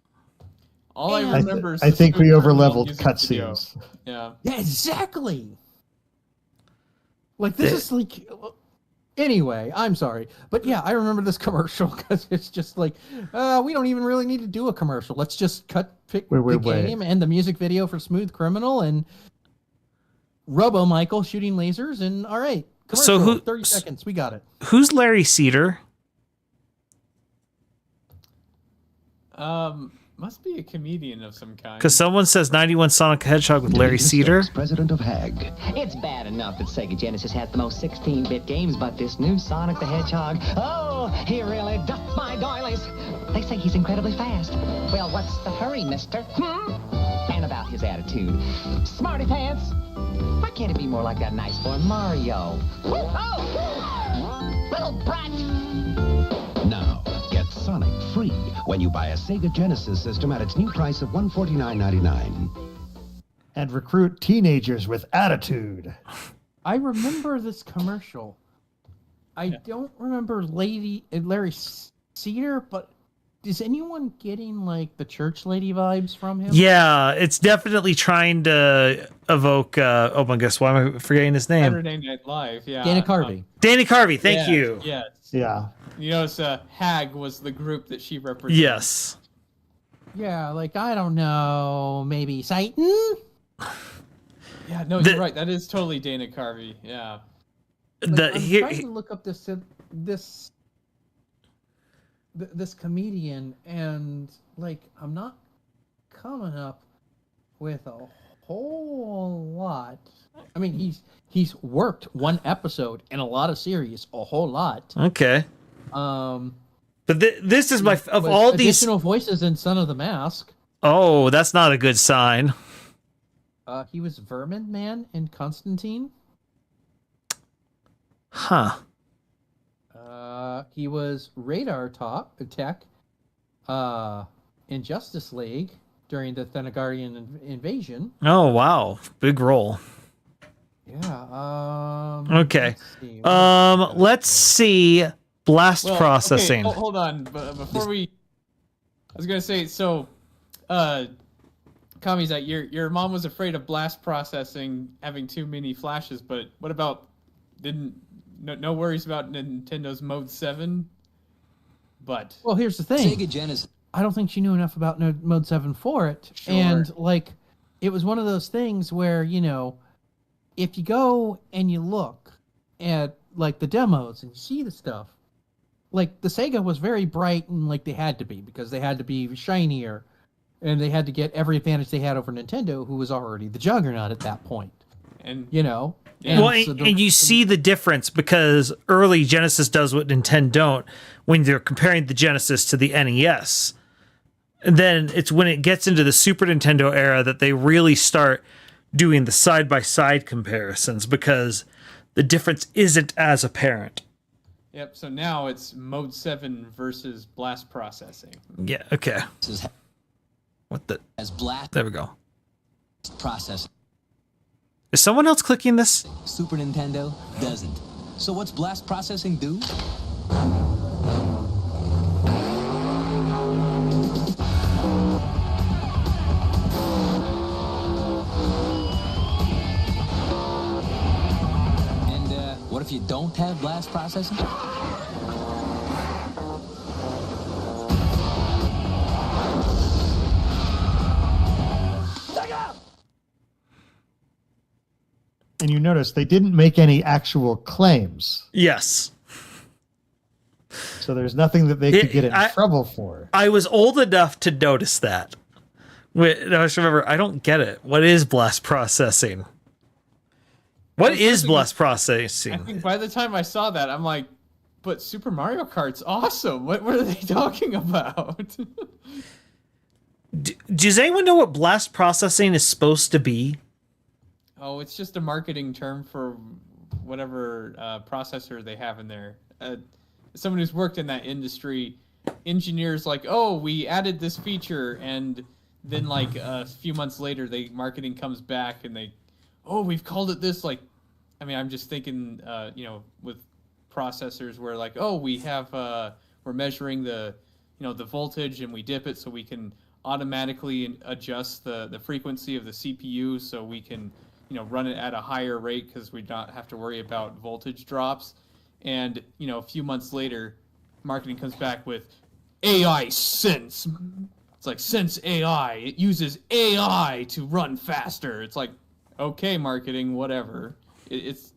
All I remember is I the think we Smooth overleveled Criminal music video. cutscenes. Yeah. Yeah, exactly. Like this is like. Anyway, I'm sorry, but yeah, I remember this commercial because it's just like we don't even really need to do a commercial. Let's just pick the game and the music video for Smooth Criminal and Robo Michael shooting lasers and all right. Commercial, So 30 seconds, we got it. Who's Larry Cedar? Must be a comedian of some kind. Because someone says 91 Sonic the Hedgehog with Larry Cedar. President of HAG. It's bad enough that Sega Genesis has the most 16-bit games, but this new Sonic the Hedgehog, oh, he really ducked my doilies. They say he's incredibly fast. Well, what's the hurry, mister? And about his attitude. Smarty pants. Why can't it be more like that nice boy Mario? Oh! Little brat! Now, get Sonic free when you buy a Sega Genesis system at its new price of $149.99. And recruit teenagers with attitude. I remember this commercial. I don't remember Larry Cedar, but is anyone getting like the church lady vibes from him? Yeah, it's definitely trying to evoke. Oh my gosh, why am I forgetting his name? Saturday Night Live. Yeah. Dana Carvey. Danny Carvey. Thank you. Yes. Yeah. You notice HAG was the group that she represented. Yes. Yeah, like I don't know, maybe Satan. Yeah, no, you're right. That is totally Dana Carvey. Yeah. Like, I'm trying to look up this comedian, and like I'm not coming up with a whole lot. I mean, he's worked one episode in a lot of series, a whole lot. Okay. But this is of all these additional voices in Son of the Mask. Oh, that's not a good sign. He was Vermin Man in Constantine. Huh. He was Radar Tech in Justice League during the Thanagarian invasion. Oh wow, big role. Yeah. Okay. Let's see. Blast processing. Okay, hold on. Before I was gonna say so. Kami's that your mom was afraid of blast processing having too many flashes, but what about no worries about Nintendo's Mode 7? But well, here's the thing. Sega Genesis. I don't think she knew enough about Mode 7 for it. Sure. And like it was one of those things where, you know, if you go and you look at like the demos and you see the stuff, like the Sega was very bright and like they had to be because they had to be shinier and they had to get every advantage they had over Nintendo, who was already the juggernaut at that point. And you know, and you see the difference because early Genesis does what Nintendo don't when they're comparing the Genesis to the NES. And then it's when it gets into the Super Nintendo era that they really start doing the side-by-side comparisons because the difference isn't as apparent. Yep, so now it's Mode 7 versus blast processing. Yeah, okay. What the? As blast there we go. Processing. Is someone else clicking this? Super Nintendo doesn't. So what's blast processing do? And what if you don't have blast processing? And you notice they didn't make any actual claims. Yes. So there's nothing that they could get in trouble for. I was old enough to notice that Wait, no, I just remember, I don't get it. What is blast processing? What is blast I processing? think by the time I saw that, I'm like, but Super Mario Kart's awesome. What are they talking about? Does anyone know what blast processing is supposed to be? Oh, it's just a marketing term for whatever processor they have in there. Someone who's worked in that industry, engineers like, oh, we added this feature, and then like a few months later, marketing comes back and we've called it this. Like, I mean, I'm just thinking, with processors where like, oh, we're measuring the voltage and we dip it so we can automatically adjust the frequency of the CPU so we can run it at a higher rate because we don't have to worry about voltage drops. And a few months later, marketing comes back with AI Sense. It's like Sense AI. It uses AI to run faster. It's like, okay, marketing, whatever. It's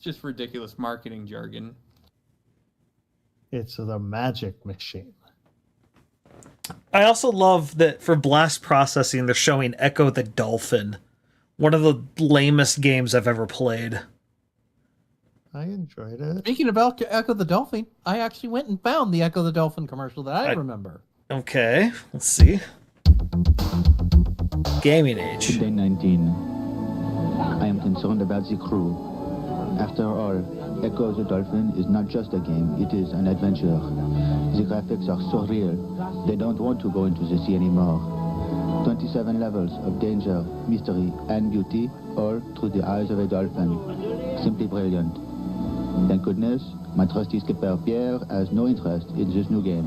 just ridiculous marketing jargon. It's the magic machine. I also love that for blast processing, they're showing Echo the Dolphin. One of the lamest games I've ever played. I enjoyed it. Speaking of Echo the Dolphin, I actually went and found the Echo the Dolphin commercial that I remember. Okay, let's see. Gaming age. Day 19. I am concerned about the crew. After all, Echo the Dolphin is not just a game, it is an adventure. The graphics are surreal. They don't want to go into the sea anymore. 27 levels of danger, mystery, and beauty, all through the eyes of a dolphin. Simply brilliant. Thank goodness, my trusty skipper Pierre has no interest in this new game.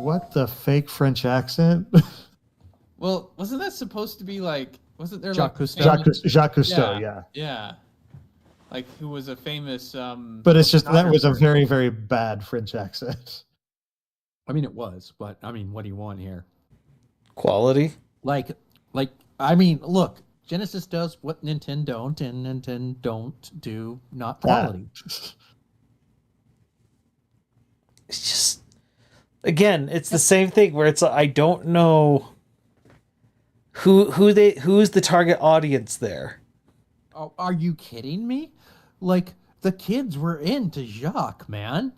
What the fake French accent? Well, wasn't that supposed to be like? Wasn't there Jacques like Cousteau? Jacques Cousteau, yeah. Yeah. Like who was a famous But it's just that was a very, very bad French accent. I mean, it was, but I mean, what do you want here? Quality? I mean, look, Genesis does what Nintendo don't, and Nintendo don't do not quality. It's just, again, it's the same thing where it's I don't know who's the target audience there. Oh, are you kidding me? Like, the kids were into Jacques, man.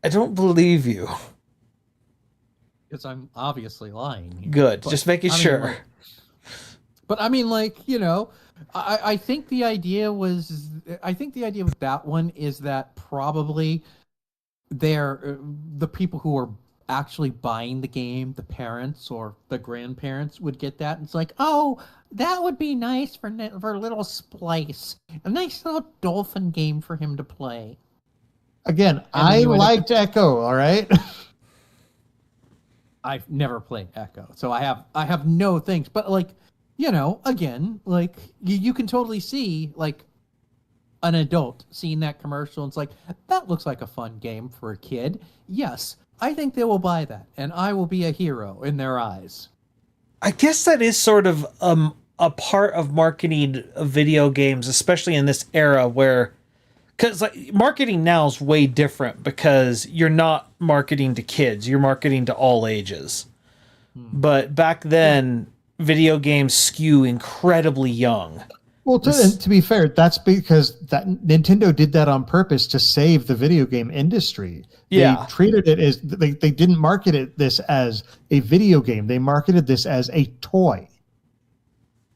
I don't believe you. Because I'm obviously lying here. Good, But, just making I mean, sure. like- but I mean, like, I think the idea with that one is that probably the people who are actually buying the game, the parents or the grandparents would get that. And it's like, oh, that would be nice for little Splice. A nice little dolphin game for him to play. Again, I liked Echo, all right? I've never played Echo, so I have no things. But like, again, like you can totally see like an adult seeing that commercial. And it's like, that looks like a fun game for a kid. Yes, I think they will buy that, and I will be a hero in their eyes. I guess that is sort of a part of marketing of video games, especially in this era where, because like marketing now is way different because you're not marketing to kids, you're marketing to all ages. But back then, video games skew incredibly young. Well, to be fair, that's because Nintendo did that on purpose to save the video game industry. Yeah. They treated it as they didn't market this as a video game. They marketed this as a toy.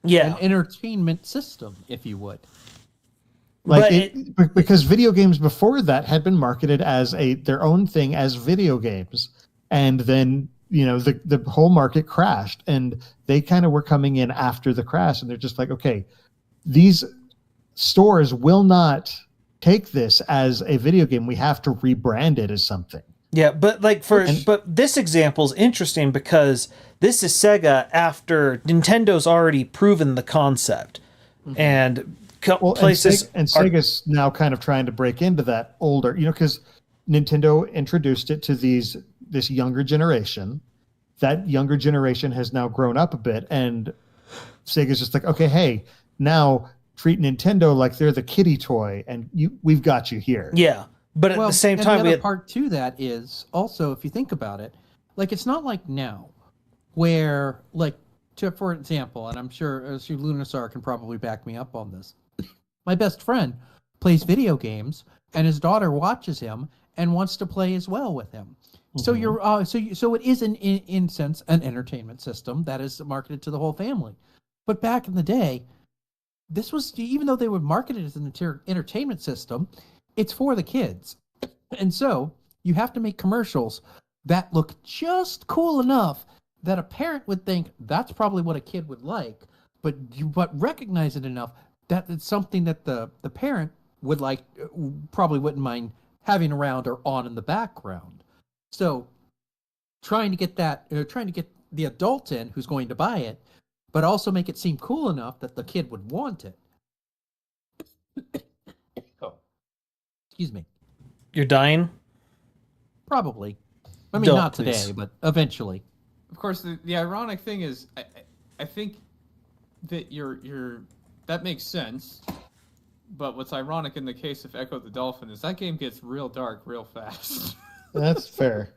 Yeah, an entertainment system, if you would. Because video games before that had been marketed as their own thing as video games, and then the whole market crashed, and they kind of were coming in after the crash, and they're just like, okay, these stores will not take this as a video game. We have to rebrand it as something. Yeah, but but this example is interesting because this is Sega after Nintendo's already proven the concept, and places and Sega's now kind of trying to break into that older, because Nintendo introduced it to this younger generation. That younger generation has now grown up a bit, and Sega's just like, okay, hey, now treat Nintendo like they're the kiddie toy, and we've got you here. Yeah, But at the same time, the other part to that is also, if you think about it, like it's not like now, where like, for example, and I'm sure Lunarsar can probably back me up on this. My best friend plays video games, and his daughter watches him and wants to play as well with him. So you're so it is in sense an entertainment system that is marketed to the whole family. But back in the day, this was, even though they would market it as an entertainment system, it's for the kids. And so you have to make commercials that look just cool enough that a parent would think that's probably what a kid would like, but recognize it enough that it's something that the parent would like, probably wouldn't mind having around or on in the background. So trying to get the adult in who's going to buy it, but also make it seem cool enough that the kid would want it. Oh. Excuse me. You're dying? Probably. I mean, not today, but eventually. Of course, the ironic thing is, I think that that makes sense. But what's ironic in the case of Echo the Dolphin is that game gets real dark real fast. That's fair.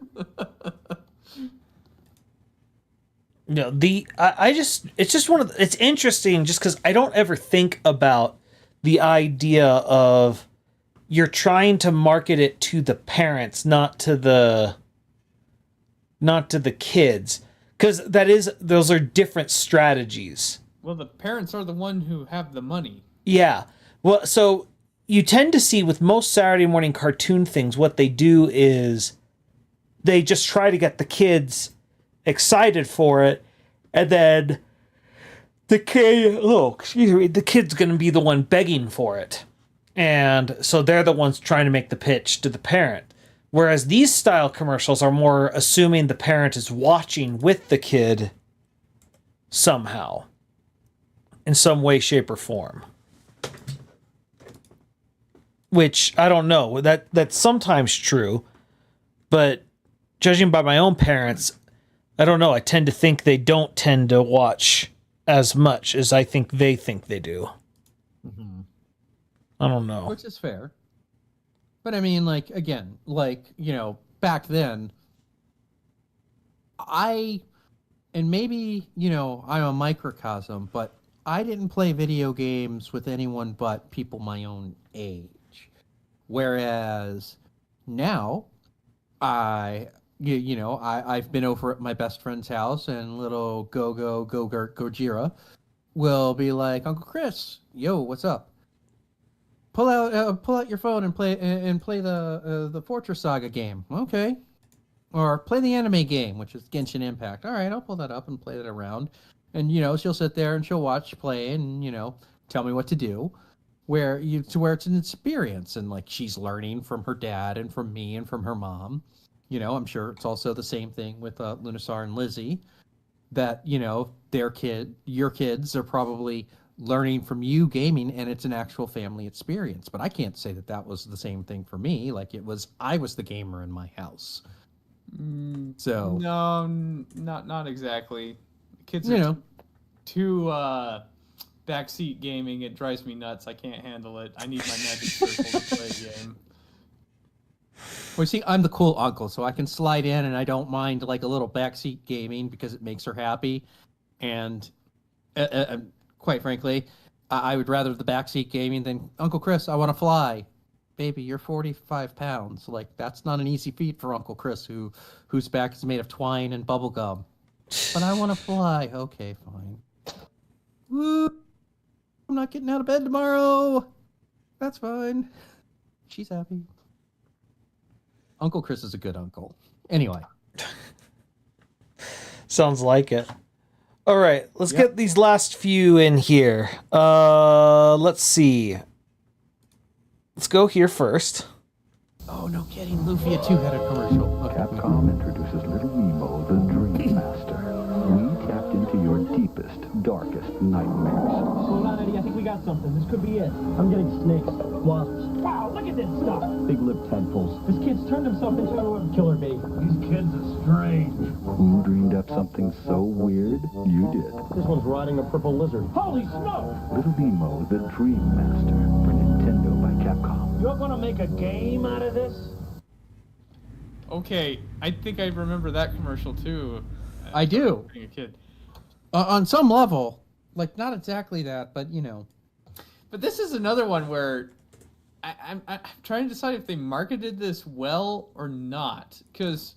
No, it's just it's interesting just because I don't ever think about the idea of you're trying to market it to the parents, not to the kids, because those are different strategies. Well, the parents are the one who have the money. Yeah. Well, so you tend to see with most Saturday morning cartoon things, what they do is they just try to get the kids excited for it, and then the kid's going to be the one begging for it. And so they're the ones trying to make the pitch to the parent. Whereas these style commercials are more assuming the parent is watching with the kid somehow, in some way, shape, or form. Which, I don't know, that's sometimes true, but judging by my own parents, I don't know, I tend to think they don't tend to watch as much as I think they do. Mm-hmm. I don't know. Which is fair. But I mean, like, again, like, you know, back then, and maybe, you know, I'm a microcosm, but I didn't play video games with anyone but people my own age. Whereas now, I've been over at my best friend's house, and little Gojira will be like, Uncle Chris, yo, what's up? Pull out your phone and play the Fortress Saga game. Okay. Or play the anime game, which is Genshin Impact. All right, I'll pull that up and play it around. And, you know, she'll sit there and she'll watch play and, you know, tell me what to do. Where it's an experience, and like she's learning from her dad and from me and from her mom. You know, I'm sure it's also the same thing with Lunasar and Lizzie, that, you know, your kids are probably learning from you gaming, and it's an actual family experience. But I can't say that was the same thing for me. Like I was the gamer in my house. So no, not exactly. Kids are too backseat gaming. It drives me nuts. I can't handle it. I need my magic circle to play a game. Well, see, I'm the cool uncle, so I can slide in, and I don't mind like a little backseat gaming because it makes her happy. And quite frankly, I would rather the backseat gaming than Uncle Chris. I want to fly, baby. You're 45 pounds. Like, that's not an easy feat for Uncle Chris, whose back is made of twine and bubble gum. But I want to fly. Okay, fine. Woo! I'm not getting out of bed tomorrow. That's fine. She's happy. Uncle Chris is a good uncle. Anyway. Sounds like it. All right, let's get these last few in here. Let's see. Let's go here first. Oh, no kidding. Luffy, a two-headed commercial. Okay. Capcom introduces Little Nemo, the Dream Master. We tapped into your deepest, darkest nightmares. Hold on, Eddie. I think we got something. This could be it. I'm getting snakes, wasps. Wow, look at this stuff. Big-lipped tadpoles. This kid's turned himself into a killer bee. These kids are strange. Who dreamed up something so weird? You did. This one's riding a purple lizard. Holy smoke! Little Nemo, the Dream Master, for Nintendo by Capcom. You're gonna to make a game out of this? Okay, I think I remember that commercial too. I do. Being a kid. On some level, like not exactly that, but you know. But this is another one where I'm trying to decide if they marketed this well or not. Because,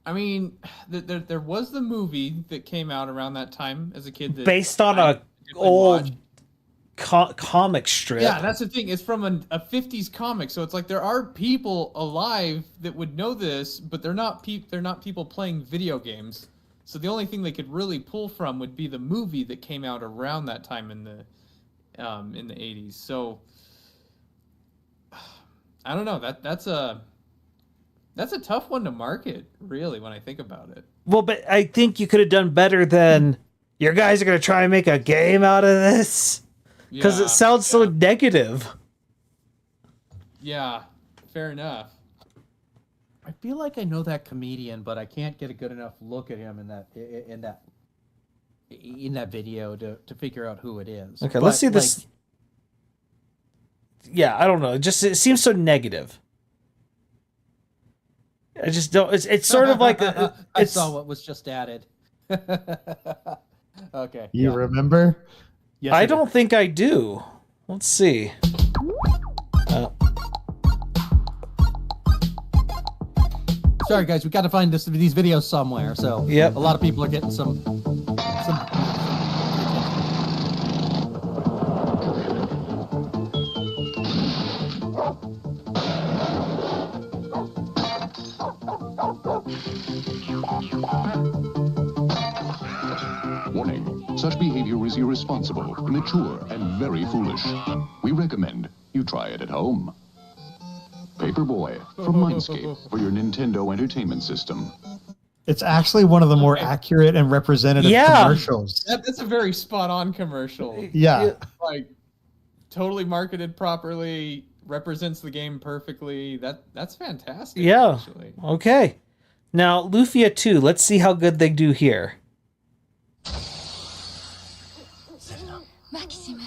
I mean, there was the movie that came out around that time as a kid. That based on a old comic strip. Yeah, that's the thing. It's from a 50s comic, so it's like there are people alive that would know this, but they're not people playing video games. So the only thing they could really pull from would be the movie that came out around that time in the 80s. So I don't know. That's a tough one to market, really, when I think about it. Well, but I think you could have done better than your guys are going to try and make a game out of this. Because it sounds so negative. Yeah, fair enough. I feel like I know that comedian, but I can't get a good enough look at him in that video to figure out who it is. Okay, let's see this. Yeah, I don't know. It seems so negative. I just don't. It's sort of like I saw what was just added. Okay. You remember? Yes, I don't think I do. Let's see. Sorry, guys, we got to find these videos somewhere. So yep. A lot of people are getting some. Warning, such behavior is irresponsible, immature, and very foolish. We recommend you try it at home. Paperboy from Mindscape for your Nintendo Entertainment System. It's actually one of the more accurate and representative commercials. That's a very spot-on commercial. Yeah. Like, totally marketed properly, represents the game perfectly. That's fantastic. Yeah. Actually. Okay. Now, Lufia 2, let's see how good they do here. Maxime.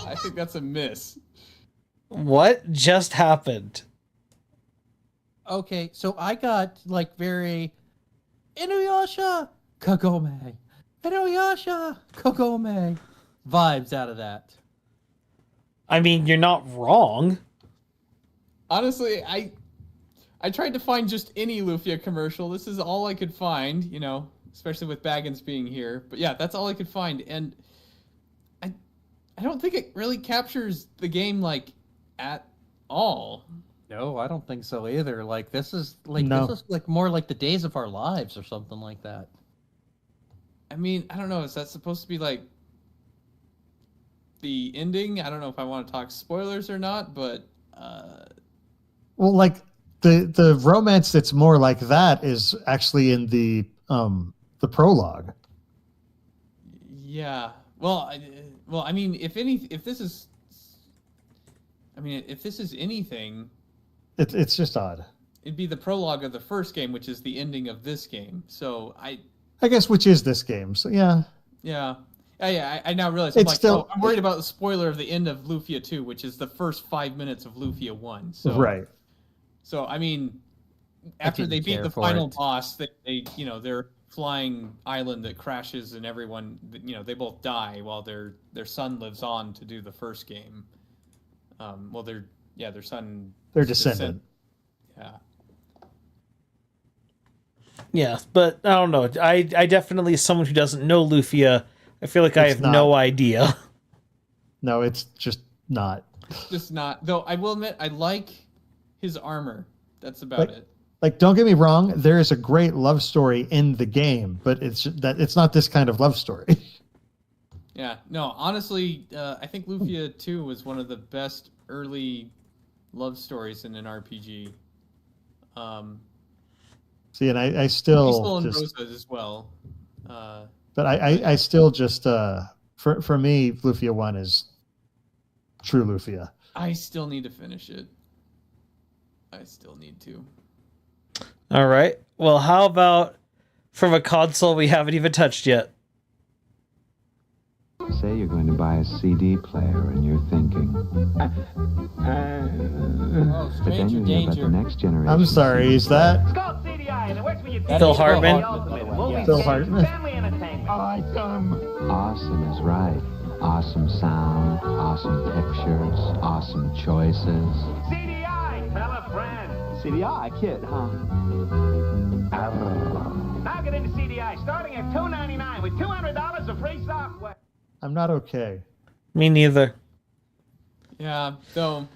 I think that's a miss. What just happened? Okay, so I got like very Inuyasha Kagome. Inuyasha Kagome vibes out of that. I mean, you're not wrong. Honestly, I tried to find just any Lufia commercial. This is all I could find, you know, especially with Baggins being here. But yeah, that's all I could find. And I don't think it really captures the game like at all. No, I don't think so either. Like this is like more like the Days of Our Lives or something like that. I mean, I don't know. Is that supposed to be like the ending? I don't know if I want to talk spoilers or not, but well, like the romance that's more like that is actually in the prologue. Yeah. Well, I mean, if this is anything, it's just odd. It'd be the prologue of the first game, which is the ending of this game. So I guess which is this game. So yeah. Yeah. I now realize I'm worried about the spoiler of the end of Lufia 2, which is the first 5 minutes of Lufia 1. So right. So I mean, after they beat the final boss, they their flying island that crashes and everyone, they both die while their son lives on to do the first game. Well, their son. Their descendant. Yeah. Yeah, but I don't know. I definitely, as someone who doesn't know Lufia, I feel like I have no idea. No, it's just not. Just not. Though I will admit, I like his armor. That's about it. Like, don't get me wrong, there is a great love story in the game, but it's not this kind of love story. Yeah, no, honestly, I think Lufia 2 was one of the best early love stories in an RPG. See, and I still in just... Rosa as well. But I still just, for me, Lufia 1 is true Lufia. I still need to finish it. I still need to. All right. Well, how about from a console we haven't even touched yet? Say you're going to buy a CD player and you're thinking. But then you hear about the next generation. I'm sorry, is that Phil Hartman? Phil Hartman. Awesome. Awesome is right. Awesome sound, awesome pictures, awesome choices. CDI, fella friend. CDI, kid, huh? Now get into CDI, starting at $2.99 with $200 of free software. I'm not okay. Me neither. Yeah, so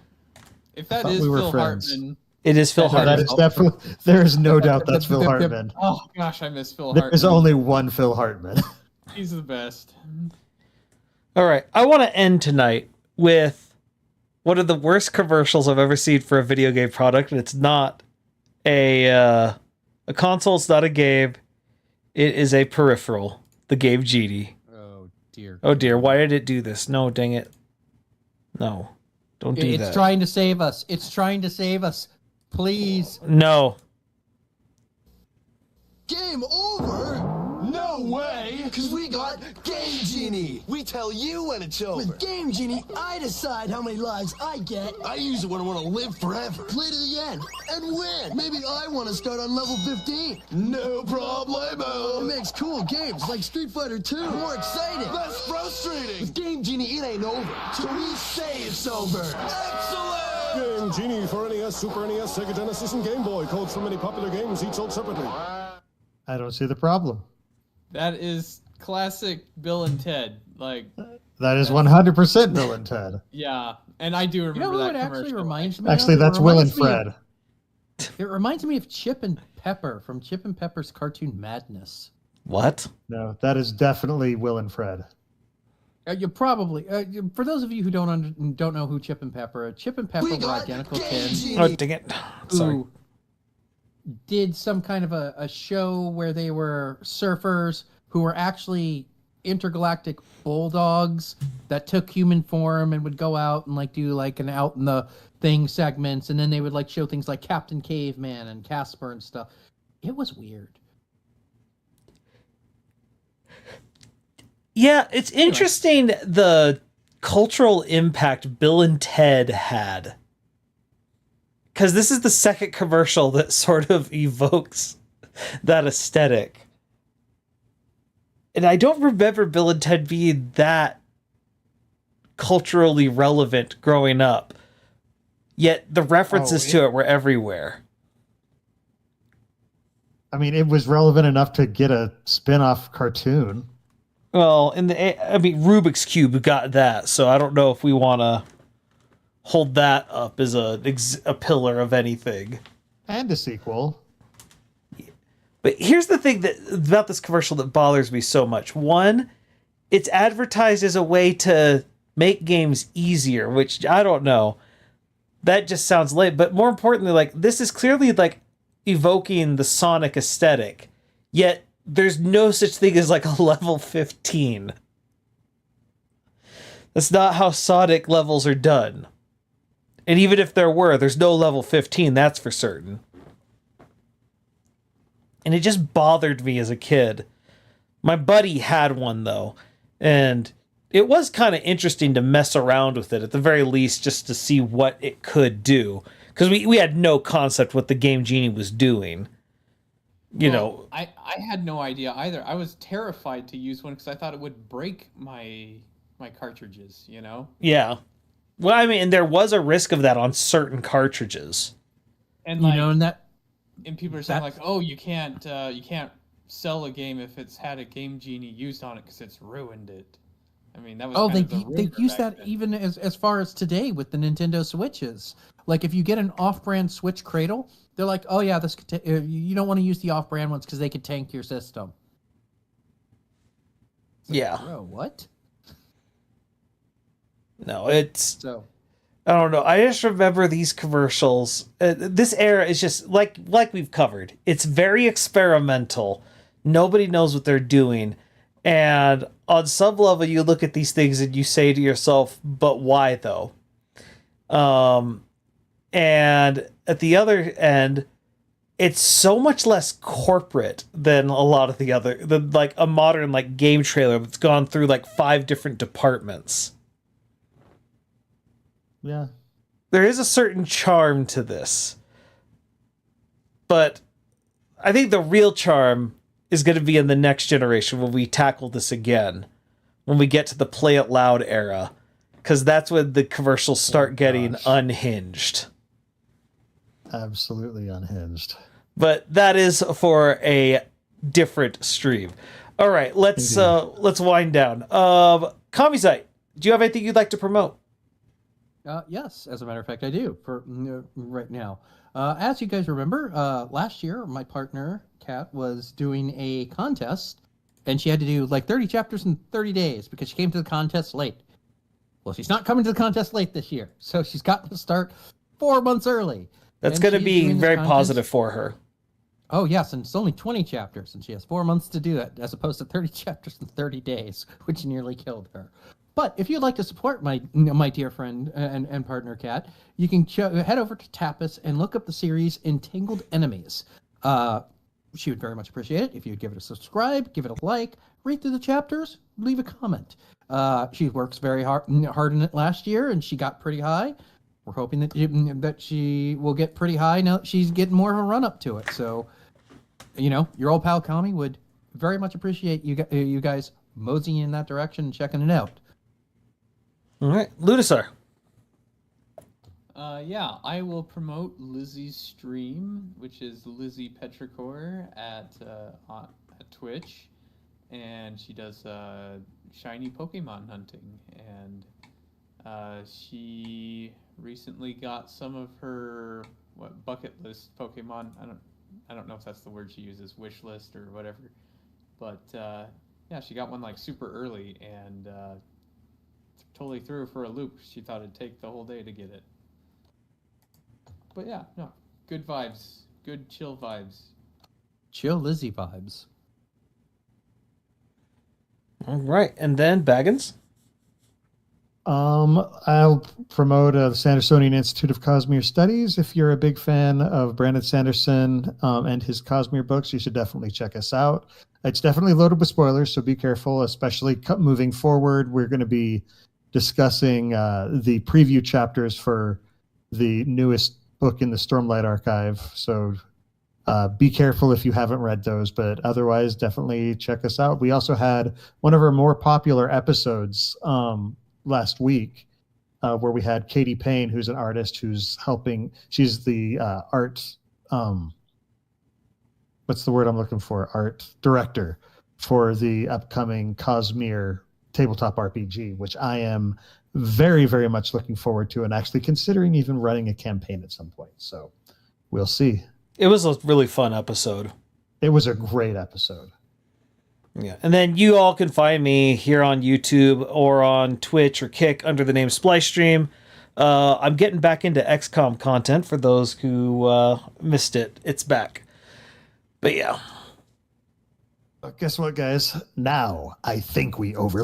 if I that thought is we were Phil friends. Hartman. It is Phil Hartman. That is definitely. There is no doubt that's Phil Hartman. Oh gosh, I miss Phil Hartman. There is only one Phil Hartman. He's the best. All right, I want to end tonight with one of the worst commercials I've ever seen for a video game product, and it's not a console. It's not a game. It is a peripheral. The game Genie. Oh dear. Oh dear. Why did it do this? No, dang it. No, don't do that. It's trying to save us. It's trying to save us. Please. No. Game over? No way! Because we got Game Genie. We tell you when it's over. With Game Genie, I decide how many lives I get. I use it when I want to live forever. Play to the end and win. Maybe I want to start on level 15. No problemo. It makes cool games like Street Fighter 2 more exciting. Less frustrating. With Game Genie, it ain't over. So we say it's over. Excellent! Game Genie for NES, Super NES, Sega Genesis, and Game Boy. Codes from many popular games, each sold separately. I don't see the problem. That is classic Bill and Ted. Like That is 100% Bill and Ted. yeah, and I do remember You know that what it commercial. actually reminds me Actually, of? that's It Will and reminds me Fred. It reminds me of Chip and Pepper from Chip and Pepper's Cartoon Madness. What? No, that is definitely Will and Fred. You probably, for those of you who don't know who Chip and Pepper were identical twins. Oh, dang it. Sorry. Who did some kind of a show where they were surfers who were actually intergalactic bulldogs that took human form and would go out and like do like an out in the thing segments, and then they would like show things like Captain Caveman and Casper and stuff. It was weird. Yeah, it's interesting the cultural impact Bill and Ted had. Because this is the second commercial that sort of evokes that aesthetic. And I don't remember Bill and Ted being that culturally relevant growing up. Yet the references to it were everywhere. I mean, it was relevant enough to get a spin-off cartoon. Well, Rubik's Cube got that, so I don't know if we want to hold that up as a pillar of anything. And a sequel. But here's the thing about this commercial that bothers me so much. One, it's advertised as a way to make games easier, which I don't know. That just sounds lame. But more importantly, like this is clearly like evoking the Sonic aesthetic. Yet there's no such thing as like a level 15. That's not how Sonic levels are done. And even if there were, there's no level 15, that's for certain. And it just bothered me as a kid. My buddy had one, though. And it was kind of interesting to mess around with it, at the very least, just to see what it could do. Because we had no concept what the Game Genie was doing. I had no idea either. I was terrified to use one because I thought it would break my cartridges, you know? Yeah. Well, I mean, there was a risk of that on certain cartridges. And and people are saying like, "Oh, you can't sell a game if it's had a Game Genie used on it because it's ruined it." I mean, that was they use that even as far as today with the Nintendo Switches. Like if you get an off-brand Switch Cradle, they're like, "Oh yeah, this could you don't want to use the off-brand ones because they could tank your system." Yeah. Bro, what? No, I don't know. I just remember these commercials. This era is just like we've covered. It's very experimental. Nobody knows what they're doing. And on some level, you look at these things and you say to yourself, but why though? And at the other end, it's so much less corporate than a lot of the other, like a modern like game trailer that's gone through like 5 different departments. Yeah. There is a certain charm to this. But I think the real charm is going to be in the next generation when we tackle this again. When we get to the Play It Loud era. Because that's when the commercials start getting unhinged. Absolutely unhinged. But that is for a different stream. All right, let's wind down. Kamizite, do you have anything you'd like to promote? Yes, as a matter of fact, I do for right now. As you guys remember, last year my partner Kat was doing a contest, and she had to do like 30 chapters in 30 days because she came to the contest late. Well, she's not coming to the contest late this year, so she's got to start 4 months early. That's going to be very positive for her. Oh, yes, and it's only 20 chapters, and she has 4 months to do it, as opposed to 30 chapters in 30 days, which nearly killed her. But if you'd like to support my dear friend and partner, Kat, you can head over to Tapas and look up the series Entangled Enemies. She would very much appreciate it if you'd give it a subscribe, give it a like, read through the chapters, leave a comment. She works very hard in it last year, and she got pretty high. We're hoping that she will get pretty high now that she's getting more of a run up to it. So, your old pal Kami would very much appreciate you guys moseying in that direction and checking it out. All right, Ludasar. Yeah, I will promote Lizzie's stream, which is Lizzie Petrichor at Twitch, and she does shiny Pokemon hunting, and she recently got some of her bucket list Pokemon. I don't know if that's the word she uses, wish list or whatever, but yeah, she got one like super early and totally threw her for a loop. She thought it'd take the whole day to get it. But yeah, no, good vibes, good chill vibes. Chill Lizzie vibes. All right, and then Baggins. I'll promote the Sandersonian Institute of Cosmere Studies. If you're a big fan of Brandon Sanderson and his Cosmere books, you should definitely check us out. It's definitely loaded with spoilers, so be careful, especially moving forward. We're going to be discussing the preview chapters for the newest book in the Stormlight Archive, so be careful if you haven't read those, but otherwise definitely check us out. We also had one of our more popular episodes last week where we had Katie Payne, who's an artist who's helping. She's the art what's the word I'm looking for? Art director for the upcoming Cosmere tabletop RPG, which I am very, very much looking forward to and actually considering even running a campaign at some point. So we'll see. It was a really fun episode. It was a great episode. Yeah. And then you all can find me here on YouTube or on Twitch or Kick under the name Splicestream. I'm getting back into XCOM content for those who missed it. It's back. But yeah. Guess what, guys? Now I think we overleveled.